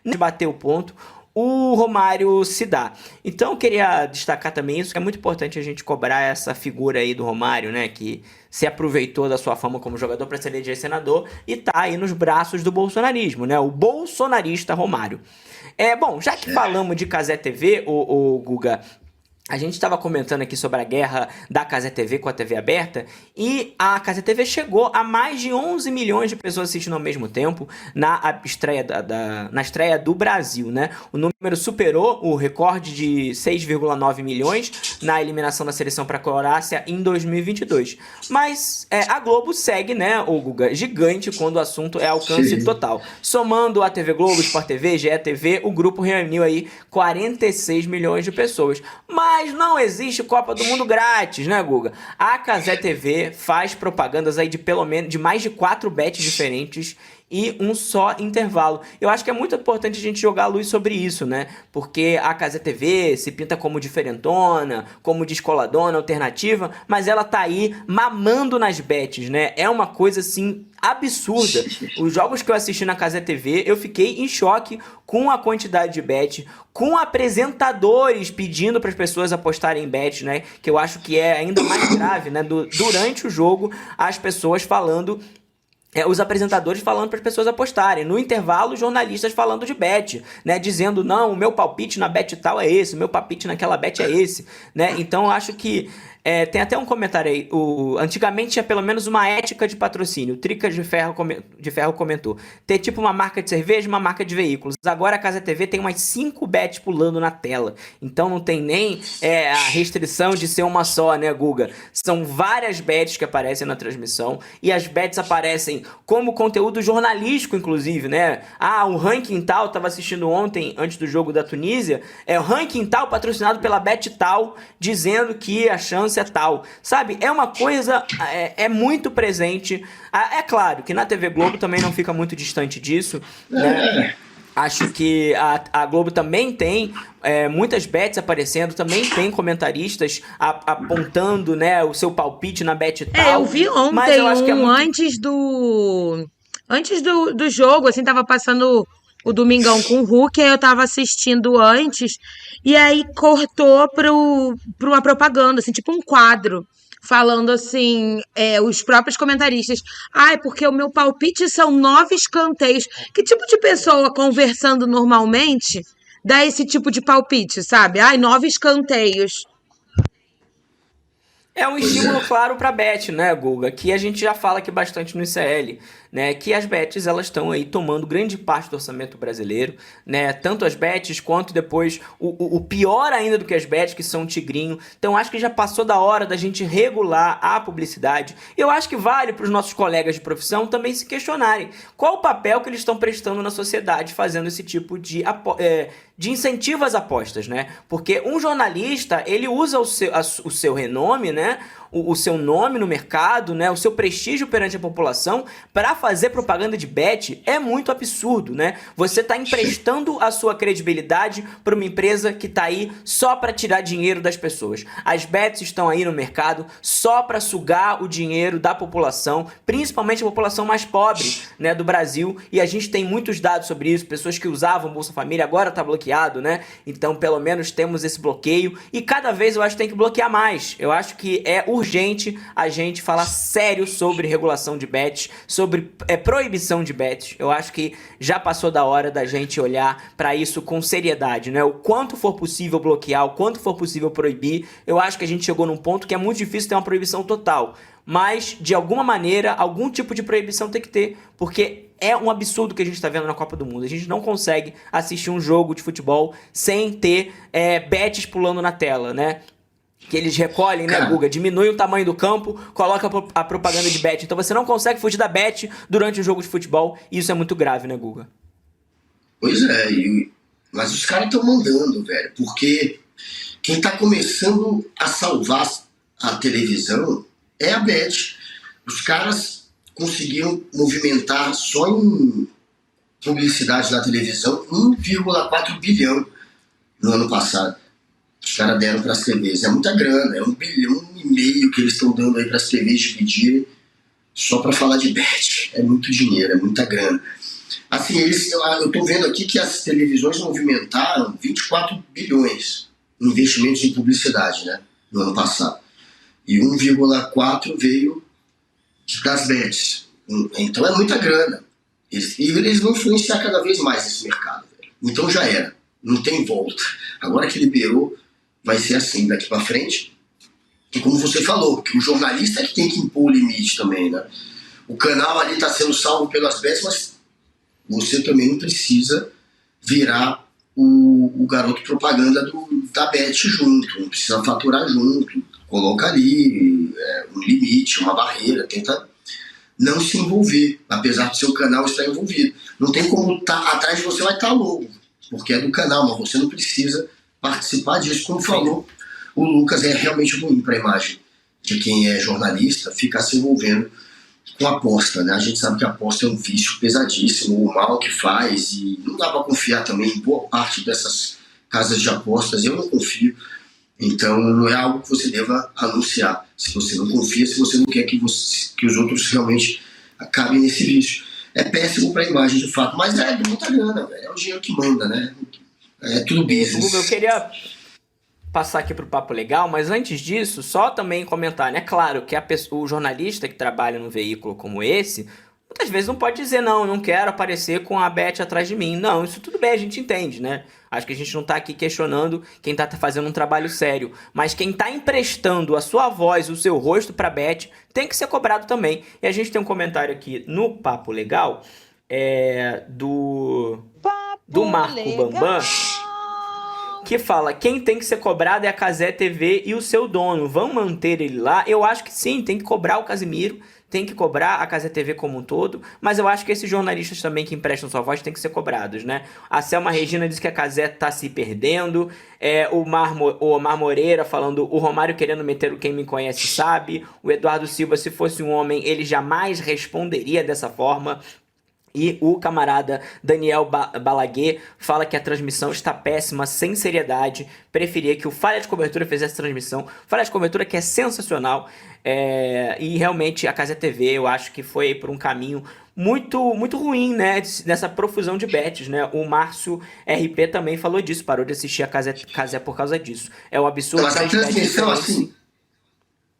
Nem bater o ponto. O Romário se dá. Então eu queria destacar também isso, que é muito importante a gente cobrar essa figura aí do Romário, né, que se aproveitou da sua fama como jogador para se eleger senador e tá aí nos braços do bolsonarismo, né, o bolsonarista Romário. Bom, já que falamos de Cazé TV, o Guga, a gente estava comentando aqui sobre a guerra da Cazé TV com a TV aberta, e a Cazé TV chegou a mais de 11 milhões de pessoas assistindo ao mesmo tempo na estreia do Brasil, né? O número superou o recorde de 6,9 milhões na eliminação da seleção para a Croácia em 2022. Mas a Globo segue, né, o Guga, gigante quando o assunto é alcance total. Somando a TV Globo, Sport TV, GE TV, o grupo reuniu aí 46 milhões de pessoas. Mas não existe Copa do Mundo grátis, né, Guga? A Cazé TV faz propagandas aí de pelo menos de mais de 4 bets diferentes e um só intervalo. Eu acho que é muito importante a gente jogar a luz sobre isso, né? Porque a Cazé TV se pinta como diferentona, como descoladona, alternativa, mas ela tá aí mamando nas bets, né? É uma coisa, assim, absurda. Os jogos que eu assisti na Cazé TV, eu fiquei em choque com a quantidade de bet, com apresentadores pedindo para as pessoas apostarem em bet, né? Que eu acho que é ainda mais grave, né? Durante o jogo, as pessoas falando... os apresentadores falando para as pessoas apostarem. No intervalo, os jornalistas falando de bet, né? Dizendo, não, o meu palpite na bet tal é esse, o meu palpite naquela bet é esse, né? Então, eu acho que tem até um comentário aí. Antigamente tinha pelo menos uma ética de patrocínio. O Tricas de Ferro comentou. Ter tipo uma marca de cerveja e uma marca de veículos. Agora a Cazé TV tem umas 5 bets pulando na tela. Então não tem nem a restrição de ser uma só, né, Guga? São várias bets que aparecem na transmissão. E as bets aparecem como conteúdo jornalístico, inclusive, né? O ranking tal, tava assistindo ontem, antes do jogo da Tunísia. O ranking tal patrocinado pela bet tal, dizendo que a chance é tal, sabe? É uma coisa, muito presente. É claro que na TV Globo também não fica muito distante disso, né? Acho que a Globo também tem muitas bets aparecendo, também tem comentaristas apontando, né, o seu palpite na bet tal. Eu vi ontem mas eu acho que antes do jogo, assim, tava passando o Domingão com o Hulk, aí eu tava assistindo antes, e aí cortou pra uma propaganda, assim, tipo um quadro, falando assim, os próprios comentaristas, ai, porque o meu palpite são 9 escanteios. Que tipo de pessoa conversando normalmente dá esse tipo de palpite, sabe? Ai, 9 escanteios. É um estímulo claro para bet, né, Guga? Que a gente já fala aqui bastante no ICL, né? Que as bets elas estão aí tomando grande parte do orçamento brasileiro, né? Tanto as bets quanto depois o pior ainda do que as bets, que são o tigrinho. Então acho que já passou da hora da gente regular a publicidade. Eu acho que vale para os nossos colegas de profissão também se questionarem qual o papel que eles estão prestando na sociedade fazendo esse tipo de incentivo às apostas, né? Porque um jornalista, ele usa o seu renome, né? O seu nome no mercado, né? O seu prestígio perante a população para fazer propaganda de bet é muito absurdo, né? Você está emprestando a sua credibilidade para uma empresa que está aí só para tirar dinheiro das pessoas. As bets estão aí no mercado só para sugar o dinheiro da população, principalmente a população mais pobre, né, do Brasil, e a gente tem muitos dados sobre isso, pessoas que usavam Bolsa Família, agora está bloqueado, né? Então, pelo menos temos esse bloqueio, e cada vez eu acho que tem que bloquear mais. Eu acho que é urgente a gente falar sério sobre regulação de bets, sobre proibição de bets. Eu acho que já passou da hora da gente olhar para isso com seriedade, né? O quanto for possível bloquear, o quanto for possível proibir. Eu acho que a gente chegou num ponto que é muito difícil ter uma proibição total, mas de alguma maneira, algum tipo de proibição tem que ter, porque é um absurdo que a gente está vendo na Copa do Mundo. A gente não consegue assistir um jogo de futebol sem ter bets pulando na tela, né? Que eles recolhem, né, Guga? Diminui o tamanho do campo, coloca a propaganda de bet. Então você não consegue fugir da bet durante o jogo de futebol, e isso é muito grave, né, Guga? Pois é, mas os caras estão mandando, velho, porque quem está começando a salvar a televisão é a bet. Os caras conseguiram movimentar só em publicidade na televisão 1,4 bilhão no ano passado. Os caras deram para as TVs. É muita grana, é 1,5 bilhão que eles estão dando aí para as TVs dividirem só para falar de bet. É muito dinheiro, é muita grana. Assim, eu estou vendo aqui que as televisões movimentaram 24 bilhões em investimentos em publicidade, né, no ano passado. E 1,4 veio das bets. Então é muita grana. Eles vão influenciar cada vez mais esse mercado. Velho. Então já era. Não tem volta. Agora que liberou, vai ser assim daqui para frente. E como você falou, que o jornalista é que tem que impor o limite também, né? O canal ali está sendo salvo pelas bets, mas você também não precisa virar o garoto propaganda da bet junto. Não precisa faturar junto. Coloca ali um limite, uma barreira, tenta não se envolver, apesar do seu canal estar envolvido. Não tem como atrás de você vai estar logo, porque é do canal, mas você não precisa participar disso. Como falou, o Lucas é realmente ruim para a imagem de quem é jornalista ficar se envolvendo com aposta, né? A gente sabe que a aposta é um vício pesadíssimo, o mal que faz, e não dá para confiar também em boa parte dessas casas de apostas. Eu não confio. Então não é algo que você deva anunciar, se você não confia, se você não quer que os outros realmente acabem nesse vício. É péssimo para a imagem, de fato, mas é muita grana, véio. É o dinheiro que manda, né? É tudo business. Google, eu queria passar aqui pro Papo Legal, mas antes disso, só também comentar, né? Claro que o jornalista que trabalha num veículo como esse, muitas vezes não pode dizer, não quero aparecer com a bet atrás de mim. Não, isso tudo bem, a gente entende, né? Acho que a gente não tá aqui questionando quem tá fazendo um trabalho sério. Mas quem tá emprestando a sua voz, o seu rosto pra bet, tem que ser cobrado também. E a gente tem um comentário aqui no Papo Legal, do Marco Legal. Bambam, que fala, quem tem que ser cobrado é a Cazé TV e o seu dono. Vão manter ele lá? Eu acho que sim, tem que cobrar o Casimiro, tem que cobrar a Cazé TV como um todo, mas eu acho que esses jornalistas também que emprestam sua voz têm que ser cobrados, né? A Selma Regina diz que a Cazé tá se perdendo, o Omar Moreira falando, o Romário querendo meter o quem me conhece sabe, o Eduardo Silva, se fosse um homem, ele jamais responderia dessa forma. E o camarada Daniel Balaguer fala que a transmissão está péssima, sem seriedade. Preferia que o Falha de Cobertura fizesse a transmissão. Falha de Cobertura que é sensacional. E realmente a Cazé TV eu acho que foi por um caminho muito, muito ruim, né? Nessa profusão de bets, né? O Márcio RP também falou disso. Parou de assistir a Cazé por causa disso. É um absurdo. Mas a transmissão, assim...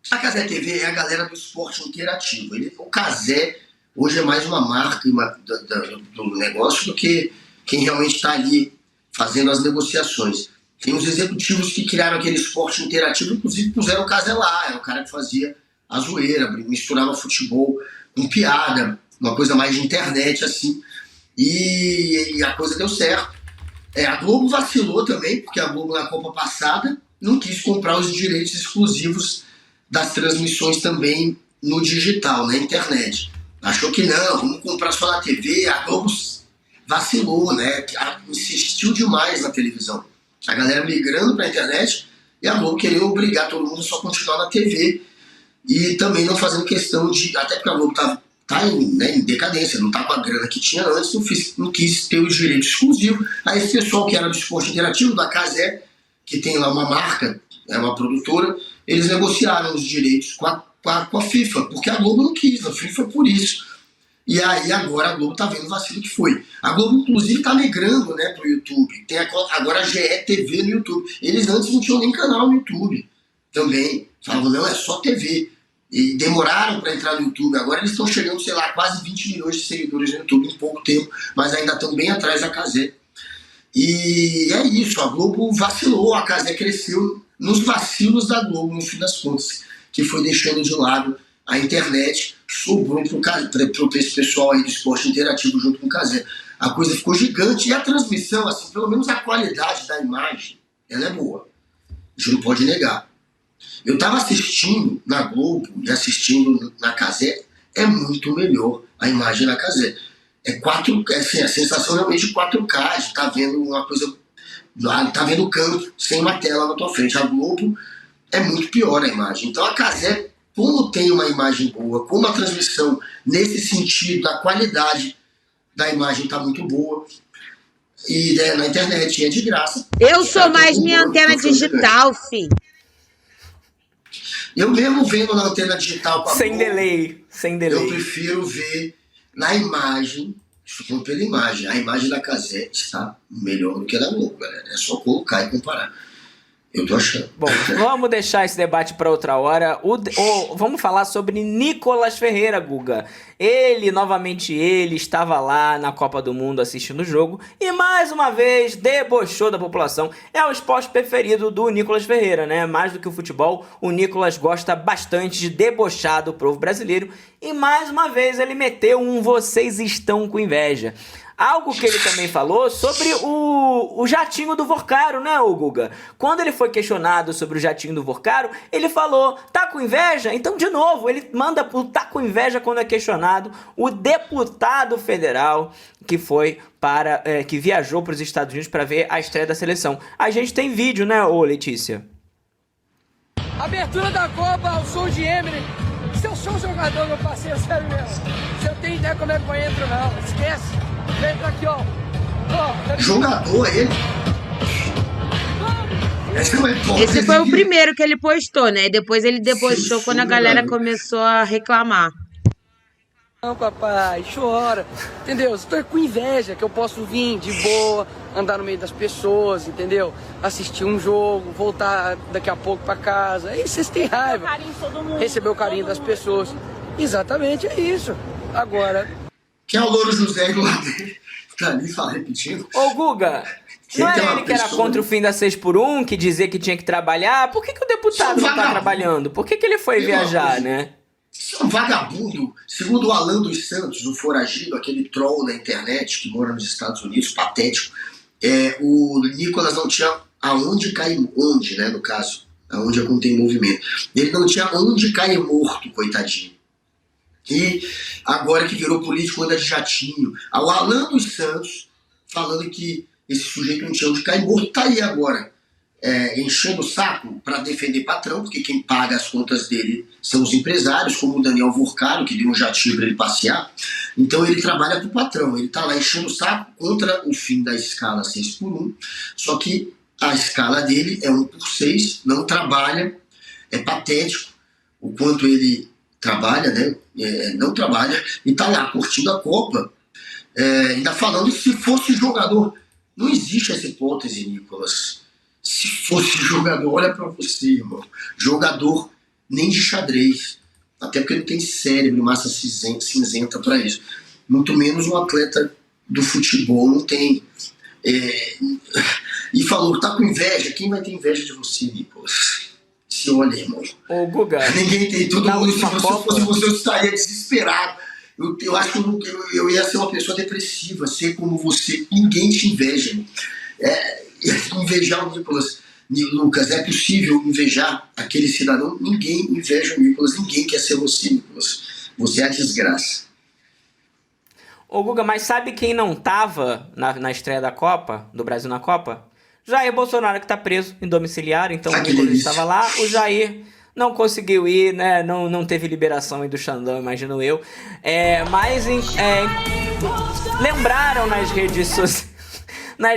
A Cazé TV é a galera do esporte interativo. O Cazé... Hoje é mais uma marca do negócio do que quem realmente está ali fazendo as negociações. Tem os executivos que criaram aquele esporte interativo, inclusive puseram o Cazé lá, era o cara que fazia a zoeira, misturava futebol com piada, uma coisa mais de internet, assim. E a coisa deu certo. A Globo vacilou também, porque a Globo na Copa passada não quis comprar os direitos exclusivos das transmissões também no digital, na internet. Achou que não, vamos comprar só na TV. A Globo vacilou, né? Insistiu demais na televisão. A galera migrando para a internet e a Globo querendo obrigar todo mundo a só continuar na TV. E também não fazendo questão de... Até porque a Globo tá em decadência, não tá com a grana que tinha antes, não quis ter os direitos exclusivos. Aí esse pessoal que era do esporte interativo, da Cazé, que tem lá uma marca, é uma produtora, eles negociaram os direitos com a FIFA, porque a Globo não quis, a FIFA por isso. E aí agora a Globo tá vendo o vacilo que foi. A Globo inclusive tá migrando, né, pro YouTube. Tem agora a GE TV no YouTube. Eles antes não tinham nem canal no YouTube também. Falavam, não, é só TV. E demoraram para entrar no YouTube. Agora eles estão chegando, sei lá, quase 20 milhões de seguidores no YouTube em pouco tempo, mas ainda estão bem atrás da Cazé. E é isso, a Globo vacilou, a Cazé cresceu nos vacilos da Globo, no fim das contas, que foi deixando de lado a internet, sobrou para esse pessoal aí do esporte interativo junto com o Cazé. A coisa ficou gigante e a transmissão, assim, pelo menos a qualidade da imagem, ela é boa. A gente não pode negar. Eu estava assistindo na Globo e assistindo na Cazé, é muito melhor a imagem na Cazé. Assim, a sensação realmente de 4K, de estar vendo uma coisa, tá vendo o campo sem uma tela na tua frente. A Globo é muito pior a imagem. Então a Cazé, como tem uma imagem boa, como a transmissão nesse sentido, a qualidade da imagem está muito boa, e na internet é de graça. Eu sou mais minha antena digital, filho. Eu mesmo vendo na antena digital com a sem Globo, delay. eu prefiro ver na imagem, falando pela imagem. A imagem da Cazé está melhor do que a da Globo, galera. É só colocar e comparar. Eu tô achando. Bom, vamos deixar esse debate para outra hora. Vamos falar sobre Nicolas Ferreira, Guga. Novamente ele, estava lá na Copa do Mundo assistindo o jogo e mais uma vez debochou da população. É o esporte preferido do Nicolas Ferreira, né? Mais do que o futebol, o Nicolas gosta bastante de debochar do povo brasileiro e mais uma vez ele meteu um "vocês estão com inveja". Algo que ele também falou sobre o jatinho do Vorcaro, né, Guga? Quando ele foi questionado sobre o jatinho do Vorcaro, ele falou, tá com inveja? Então, de novo, ele manda pro tá com inveja quando é questionado o deputado federal que viajou para os Estados Unidos para ver a estreia da seleção. A gente tem vídeo, né, Letícia? Abertura da Copa, o som de Eminem. Se eu sou um jogador, meu parceiro, sério mesmo. Se eu tenho ideia como é que eu entro, não. Esquece. Vem pra aqui, ó. Jogador, ele? Esse foi o primeiro que ele postou, né? Depois ele debochou quando a galera começou a reclamar. Não, papai, chora. Entendeu? Estou com inveja que eu posso vir de boa, andar no meio das pessoas, entendeu? Assistir um jogo, voltar daqui a pouco pra casa. Aí vocês têm raiva. Receber o carinho das pessoas. Exatamente, é isso. Agora... Que é o Louro José do lado dele. Tá ali, fala repetindo. Ô, Guga, não era ele que era contra o fim da 6x1, que dizia que tinha que trabalhar? Por que o deputado não tá trabalhando? Por que ele foi viajar, né? Isso é um vagabundo. Segundo o Alan dos Santos, o foragido, aquele troll da internet que mora nos Estados Unidos, patético, o Nicolas não tinha aonde cair, onde, né, no caso, aonde é quando tem movimento. Ele não tinha onde cair morto, coitadinho. E agora que virou político, anda de jatinho. O Alan dos Santos falando que esse sujeito não tinha onde cair morto, tá aí agora. enchendo o saco para defender patrão, porque quem paga as contas dele são os empresários, como o Daniel Vorcaro, que deu um jatinho para ele passear. Então ele trabalha para o patrão, ele está lá enchendo o saco contra o fim da escala 6x1, só que a escala dele é 1/6, não trabalha, é patético o quanto ele trabalha, né? Não trabalha, e está lá curtindo a Copa, ainda falando se fosse jogador. Não existe essa hipótese, Nicolas. Se fosse jogador, olha pra você, irmão. Jogador nem de xadrez. Até porque ele tem cérebro, massa cinzenta pra isso. Muito menos um atleta do futebol não tem. E falou, tá com inveja? Quem vai ter inveja de você, Nicolas? Se olha, irmão. Ô, Guga. Ninguém tem. Todo mundo, se fosse você, eu estaria desesperado. Eu acho que eu ia ser uma pessoa depressiva, ser como você. Ninguém te inveja. Invejar o Nicolas, Lucas, é possível invejar aquele cidadão? Ninguém inveja o Nicolas, ninguém quer ser você, Nicolas. Você é a desgraça. Ô, Guga, mas sabe quem não tava na estreia da Copa, do Brasil na Copa? Jair Bolsonaro, que tá preso em domiciliar, então o Nicolas estava lá, o Jair não conseguiu ir, né? Não teve liberação aí do Xandão, imagino eu. Mas lembraram nas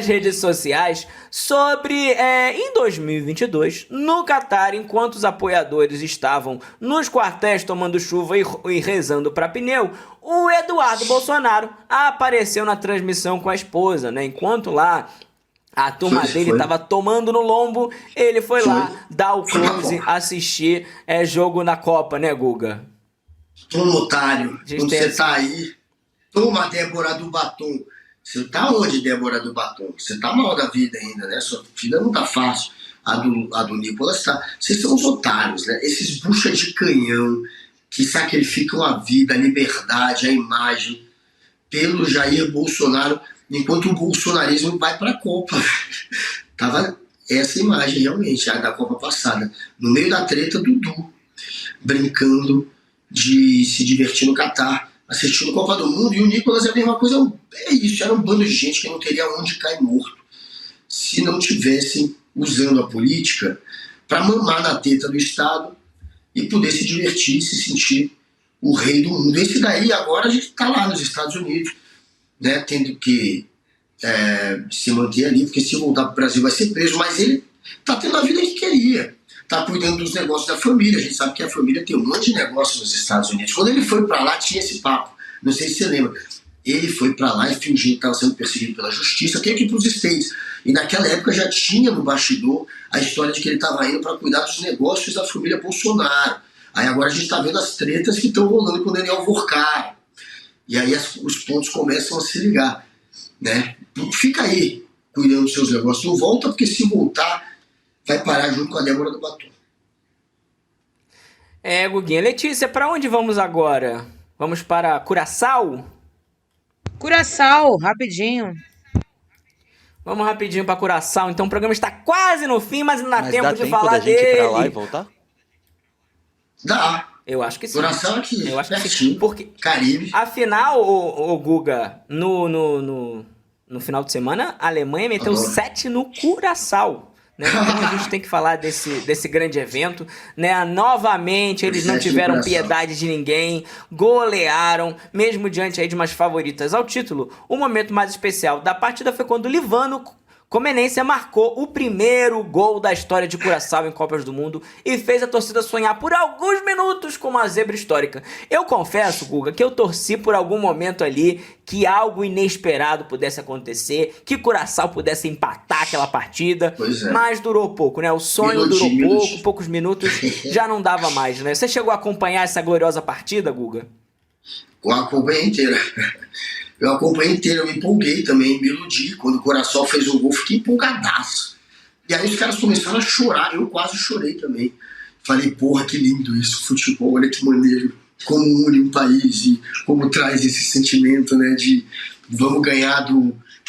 redes sociais sobre, em 2022, no Catar, enquanto os apoiadores estavam nos quartéis tomando chuva e rezando para pneu, o Eduardo Bolsonaro apareceu na transmissão com a esposa, né? Enquanto lá a turma dele estava tomando no lombo, ele foi lá dar o close, assistir jogo na Copa, né, Guga? Toma, otário. Quando você tá aí, toma, Débora do Batom. Você tá onde, Débora do Batom? Você tá mal da vida ainda, né? Sua vida não tá fácil. A do Nicolas tá. Vocês são os otários, né? Esses buchas de canhão que sacrificam a vida, a liberdade, a imagem pelo Jair Bolsonaro, enquanto o bolsonarismo vai pra Copa. Tava essa imagem, realmente, a da Copa passada. No meio da treta, Dudu, brincando de se divertir no Catar, assistindo Copa do Mundo, e o Nicolas é a mesma coisa. Isso, era um bando de gente que não teria onde cair morto se não tivessem usando a política para mamar na teta do Estado e poder se divertir, se sentir o rei do mundo. Esse daí, agora a gente está lá nos Estados Unidos, né, tendo que se manter ali, porque se voltar para o Brasil vai ser preso, mas ele está tendo a vida que queria. Está cuidando dos negócios da família. A gente sabe que a família tem um monte de negócios nos Estados Unidos. Quando ele foi para lá, tinha esse papo. Não sei se você lembra. Ele foi para lá e fingiu que estava sendo perseguido pela justiça, que é aqui para os States. E naquela época já tinha no bastidor a história de que ele estava indo para cuidar dos negócios da família Bolsonaro. Aí agora a gente está vendo as tretas que estão rolando com o Daniel Vorcaro. E aí os pontos começam a se ligar, né? Fica aí cuidando dos seus negócios. Não volta, porque se voltar, vai parar junto com a Débora do Batom. Guguinha. Letícia, para onde vamos agora? Vamos para Curaçao? Curaçao, rapidinho. Vamos rapidinho para Curaçao. Então o programa está quase no fim, mas ainda dá tempo de falar da gente ir pra lá e dele. voltar? Dá. Eu acho que sim. Curaçao aqui. Eu acho que pertinho, sim. Porque, Caribe. afinal, o Guga, no final de semana, a Alemanha meteu 7 no Curaçao. Né? Então a gente tem que falar desse grande evento, né? Novamente eles não tiveram piedade de ninguém, golearam, mesmo diante aí de umas favoritas ao título. O momento mais especial da partida foi quando o Livano Comenense marcou o primeiro gol da história de Curaçao em Copas do Mundo e fez a torcida sonhar por alguns minutos com uma zebra histórica. Eu confesso, Guga, que eu torci por algum momento ali que algo inesperado pudesse acontecer, que Curaçao pudesse empatar aquela partida, mas durou pouco, né? O sonho durou pouco, poucos minutos, já não dava mais, né? Você chegou a acompanhar essa gloriosa partida, Guga? Eu acompanhei inteira. Eu me empolguei também, me iludi. Quando o Curaçao fez um gol, fiquei empolgadaço. E aí os caras começaram a chorar, eu quase chorei também. Falei, porra, que lindo isso, futebol, olha que maneiro. Como une um país e como traz esse sentimento, né, de vamos ganhar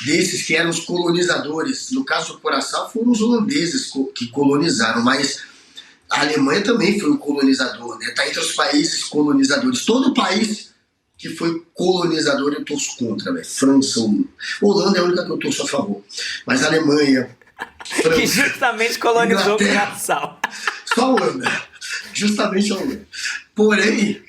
desses que eram os colonizadores. No caso do Curaçao foram os holandeses que colonizaram, mas a Alemanha também foi um colonizador, né? Tá entre os países colonizadores. Todo país que foi colonizador eu torço contra, velho. França, Holanda é a única que eu torço a favor. Mas a Alemanha, Que justamente colonizou o Inglaterra. Curaçao. Só a Holanda. Justamente a Holanda. Porém,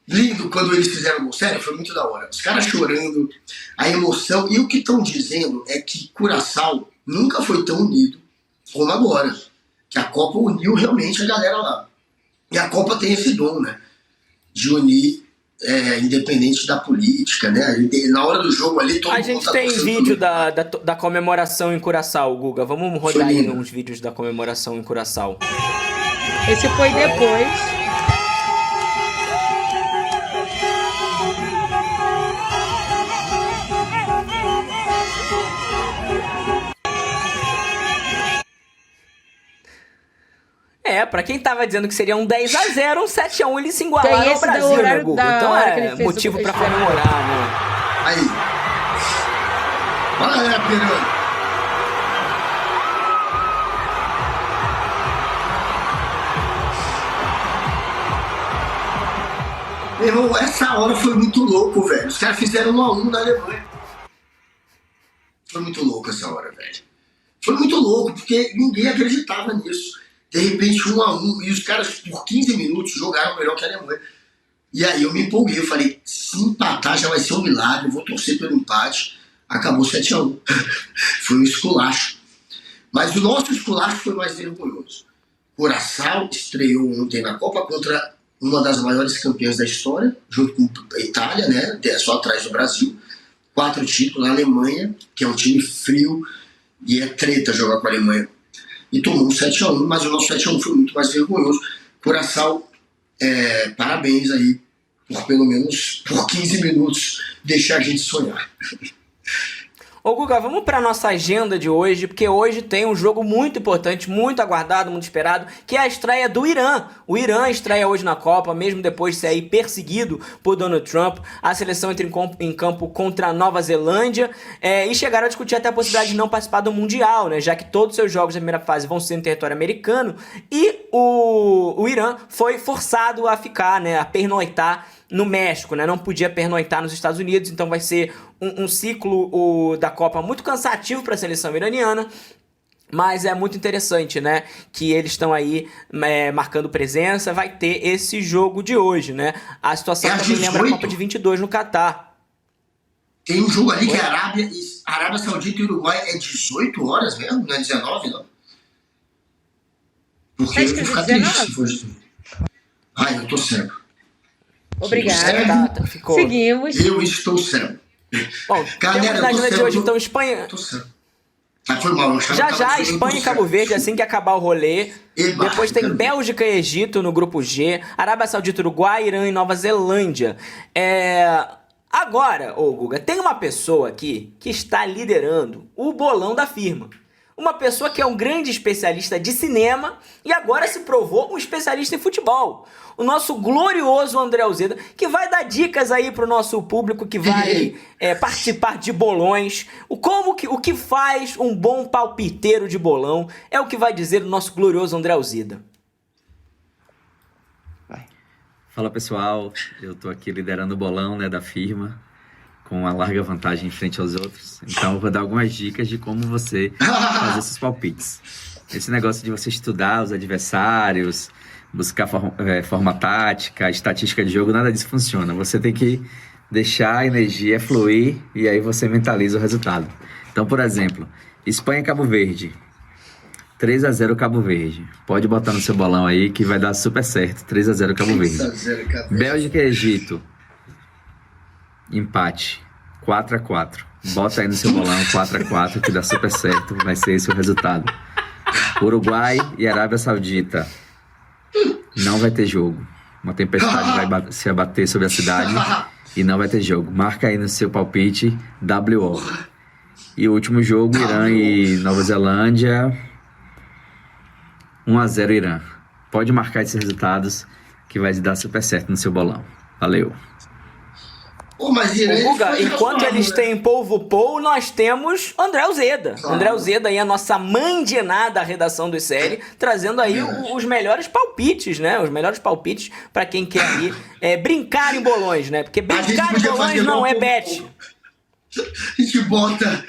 lindo quando eles fizeram o gol. Sério, foi muito da hora. Os caras chorando, a emoção. E o que estão dizendo é que Curaçao nunca foi tão unido como agora. Que a Copa uniu realmente a galera lá. E a Copa tem esse dom, né? De unir, independente da política, né? Na hora do jogo ali, todo A mundo gente tá tem torcendo vídeo tudo. da comemoração em Curaçao, Guga. Vamos rodar Foi aí lindo. uns vídeos da comemoração em Curaçao. Esse foi depois. Pra quem tava dizendo que seria um 10-0, um 7-1, eles se Tem igualaram ao esse do Brasil, né, horário Guga? da Então hora que ele fez motivo o pra festival. comemorar, né? Aí. Olha aí, Pirani. Meu irmão, essa hora foi muito louco, velho. Os caras fizeram 1-1 na Alemanha. Foi muito louco essa hora, velho. Foi muito louco, porque ninguém acreditava nisso. De repente, 1-1, e os caras, por 15 minutos, jogaram melhor que a Alemanha. E aí eu me empolguei, eu falei, se empatar já vai ser um milagre, eu vou torcer pelo empate. Acabou 7-1. Foi um esculacho. Mas o nosso esculacho foi mais vergonhoso. Curaçao estreou ontem na Copa contra uma das maiores campeãs da história, junto com a Itália, né? Só atrás do Brasil. 4 títulos, a Alemanha, que é um time frio, e é treta jogar com a Alemanha. E tomou um 7-1, mas o nosso 7-1 foi muito mais vergonhoso. Curaçao, parabéns aí, por pelo menos por 15 minutos deixar a gente sonhar. Ô Guga, vamos para nossa agenda de hoje, porque hoje tem um jogo muito importante, muito aguardado, muito esperado, que é a estreia do Irã. O Irã estreia hoje na Copa, mesmo depois de ser aí perseguido por Donald Trump. A seleção entra em campo contra a Nova Zelândia e chegaram a discutir até a possibilidade de não participar do Mundial, né? Já que todos os seus jogos da primeira fase vão ser no território americano, e o Irã foi forçado a ficar, né, a pernoitar no México, né? Não podia pernoitar nos Estados Unidos, então vai ser um ciclo da Copa muito cansativo para a seleção iraniana, mas é muito interessante, né? Que eles estão aí marcando presença, vai ter esse jogo de hoje, né? A situação também lembra a Copa de 22 no Catar. Tem um jogo ali que a Arábia Saudita e Uruguai é 18 horas mesmo, não é 19, não? Porque eu vou ficar triste se for 18. Ai, eu tô cego. Obrigada. Ficou. Seguimos. Eu estou cego. Bom, Galera, temos na agenda de hoje, então, Espanha. Tô cego. Foi mal, eu Já, Espanha e Cabo Verde, assim que acabar o rolê. Eba, Depois tem Bélgica e Egito no grupo G. Arábia Saudita, Uruguai, Irã e Nova Zelândia. Agora, Guga, tem uma pessoa aqui que está liderando o bolão da firma. Uma pessoa que é um grande especialista de cinema e agora se provou um especialista em futebol. O nosso glorioso André Alzeda, que vai dar dicas aí pro nosso público que vai participar de bolões. O que faz um bom palpiteiro de bolão é o que vai dizer o nosso glorioso André Alzeda. Fala pessoal, eu tô aqui liderando o bolão, né, da firma, com uma larga vantagem em frente aos outros. Então eu vou dar algumas dicas de como você fazer esses palpites. Esse negócio de você estudar os adversários, buscar forma tática, estatística de jogo, nada disso funciona. Você tem que deixar a energia fluir e aí você mentaliza o resultado. Então, por exemplo, Espanha e Cabo Verde. 3-0 Cabo Verde. Pode botar no seu bolão aí que vai dar super certo. 3-0 Cabo Verde. 3-0 Cabo Verde. Bélgica e Egito. Empate. 4-4. Bota aí no seu bolão 4-4 que dá super certo. Vai ser esse o resultado. Uruguai e Arábia Saudita. Não vai ter jogo. Uma tempestade vai se abater sobre a cidade e não vai ter jogo. Marca aí no seu palpite WO. E o último jogo, Irã e Nova Zelândia. 1-0 Irã. Pode marcar esses resultados que vai dar super certo no seu bolão. Valeu. Guga, enquanto eles têm polvo pou, nós temos André Alzeda. André Alzeda aí, a nossa mãe de nada da redação do série, trazendo aí os melhores palpites, né? Os melhores palpites pra quem quer aí brincar em bolões, né? Porque brincar em bolões não é bet. A gente bota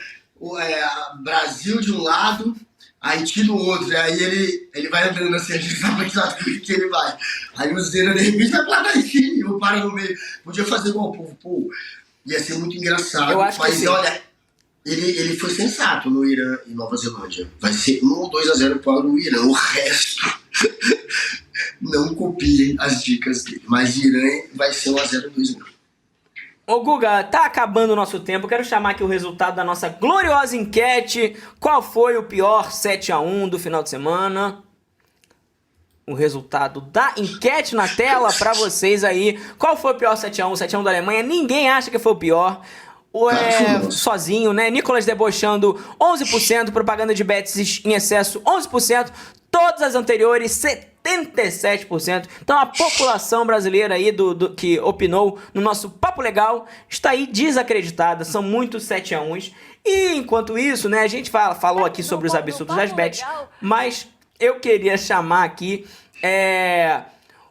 Brasil de um lado, Haiti do outro. Aí ele vai andando assim, a gente sabe pra que lado que ele vai. Aí o Zeno, de repente, vai pra Haiti e eu paro no meio. Podia fazer igual o povo, pô. Ia ser muito engraçado. Eu acho que mas sim. olha, ele foi sensato no Irã e Nova Zelândia. Vai ser 1 ou 2-0 para o Irã. O resto, não copiem as dicas dele. Mas Irã vai ser 1-0, 2-0. Ô Guga, tá acabando o nosso tempo, quero chamar aqui o resultado da nossa gloriosa enquete. Qual foi o pior 7-1 do final de semana? O resultado da enquete na tela pra vocês aí. Qual foi o pior 7-1? 7-1 da Alemanha, ninguém acha que foi o pior. Sozinho, né? Nicolas debochando 11%, propaganda de bets em excesso 11%, todas as anteriores 77%. Então a população brasileira aí que opinou no nosso Papo Legal está aí desacreditada, são muitos 7-1s. E enquanto isso, né, a gente falou aqui sobre os absurdos das bets, mas eu queria chamar aqui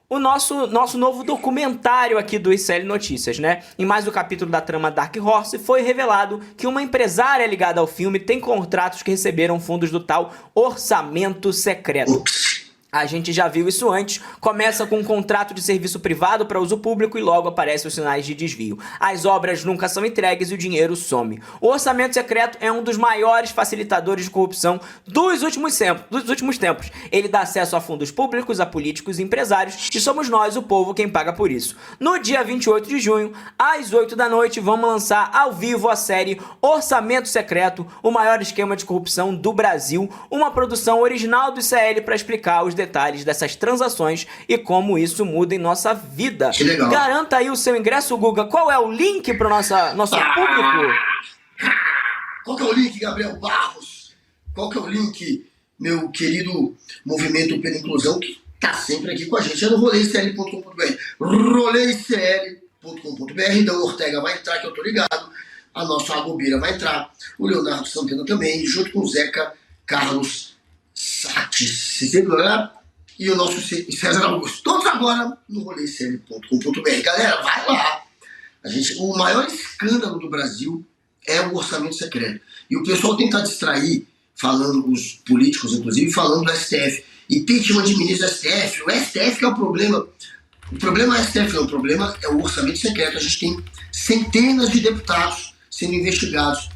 o nosso novo documentário aqui do ICL Notícias, né? Em mais um capítulo da trama Dark Horse, foi revelado que uma empresária ligada ao filme tem contratos que receberam fundos do tal orçamento secreto. A gente já viu isso antes, começa com um contrato de serviço privado para uso público e logo aparecem os sinais de desvio. As obras nunca são entregues e o dinheiro some. O orçamento secreto é um dos maiores facilitadores de corrupção dos últimos tempos. Ele dá acesso a fundos públicos, a políticos e empresários e somos nós, o povo, quem paga por isso. No dia 28 de junho, às 8 da noite, vamos lançar ao vivo a série Orçamento Secreto, o maior esquema de corrupção do Brasil, uma produção original do ICL para explicar os detalhes dessas transações e como isso muda em nossa vida. Que legal. Garanta aí o seu ingresso, Guga. Qual é o link para o nosso público? Qual que é o link, Gabriel Barros? Qual que é o link, meu querido Movimento pela Inclusão, que tá sempre aqui com a gente? É no roleicl.com.br. roleicl.com.br. Então o Ortega vai entrar, que eu tô ligado. A nossa Agobeira vai entrar. O Leonardo Santana também, junto com o Zeca Carlos Satis e o nosso César Augusto. Todos agora no roleicl.com.br. Galera, vai lá. O maior escândalo do Brasil é o orçamento secreto. E o pessoal tenta distrair, falando, os políticos inclusive, falando do STF. Impeachment de ministro do STF. O STF que é o problema. O problema é o STF, não. O problema é o orçamento secreto. A gente tem centenas de deputados sendo investigados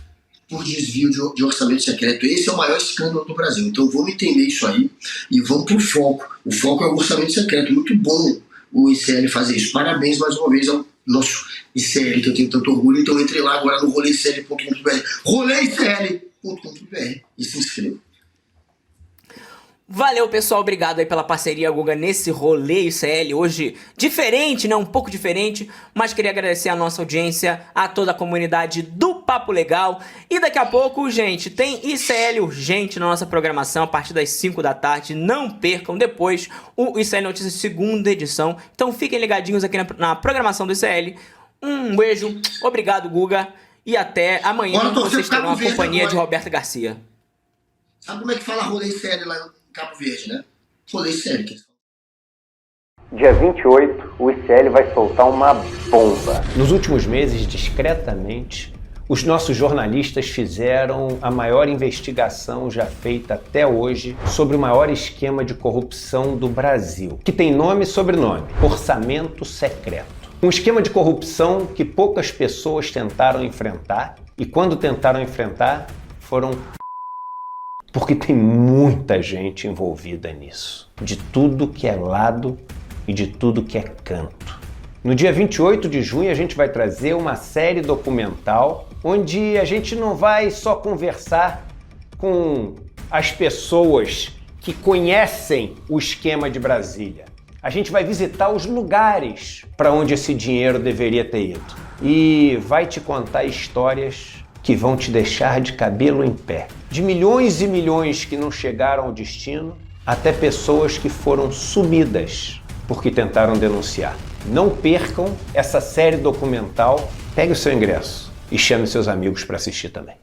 por desvio de orçamento secreto. Esse é o maior escândalo do Brasil. Então vamos entender isso aí e vamos pro foco. O foco é o orçamento secreto. Muito bom o ICL fazer isso. Parabéns mais uma vez ao nosso ICL, que eu tenho tanto orgulho. Então entre lá agora no roleicl.com.br. roleicl.com.br e se inscreva. Valeu, pessoal, obrigado aí pela parceria, Guga, nesse rolê ICL hoje diferente, né, um pouco diferente, mas queria agradecer a nossa audiência, a toda a comunidade do Papo Legal, e daqui a pouco, gente, tem ICL urgente na nossa programação a partir das 5 da tarde, não percam depois o ICL Notícias segunda edição, então fiquem ligadinhos aqui na programação do ICL, um beijo, obrigado, Guga, e até amanhã vocês terão a companhia de Roberto Garcia. Sabe como é que fala rolê ICL lá no Cabo Verde, né? Rolê sério. Dia 28, o ICL vai soltar uma bomba. Nos últimos meses, discretamente, os nossos jornalistas fizeram a maior investigação já feita até hoje sobre o maior esquema de corrupção do Brasil, que tem nome e sobrenome: Orçamento Secreto. Um esquema de corrupção que poucas pessoas tentaram enfrentar, e quando tentaram enfrentar, foram porque tem muita gente envolvida nisso, de tudo que é lado e de tudo que é canto. No dia 28 de junho a gente vai trazer uma série documental onde a gente não vai só conversar com as pessoas que conhecem o esquema de Brasília. A gente vai visitar os lugares para onde esse dinheiro deveria ter ido e vai te contar histórias que vão te deixar de cabelo em pé. De milhões e milhões que não chegaram ao destino, até pessoas que foram sumidas porque tentaram denunciar. Não percam essa série documental. Pegue o seu ingresso e chame seus amigos para assistir também.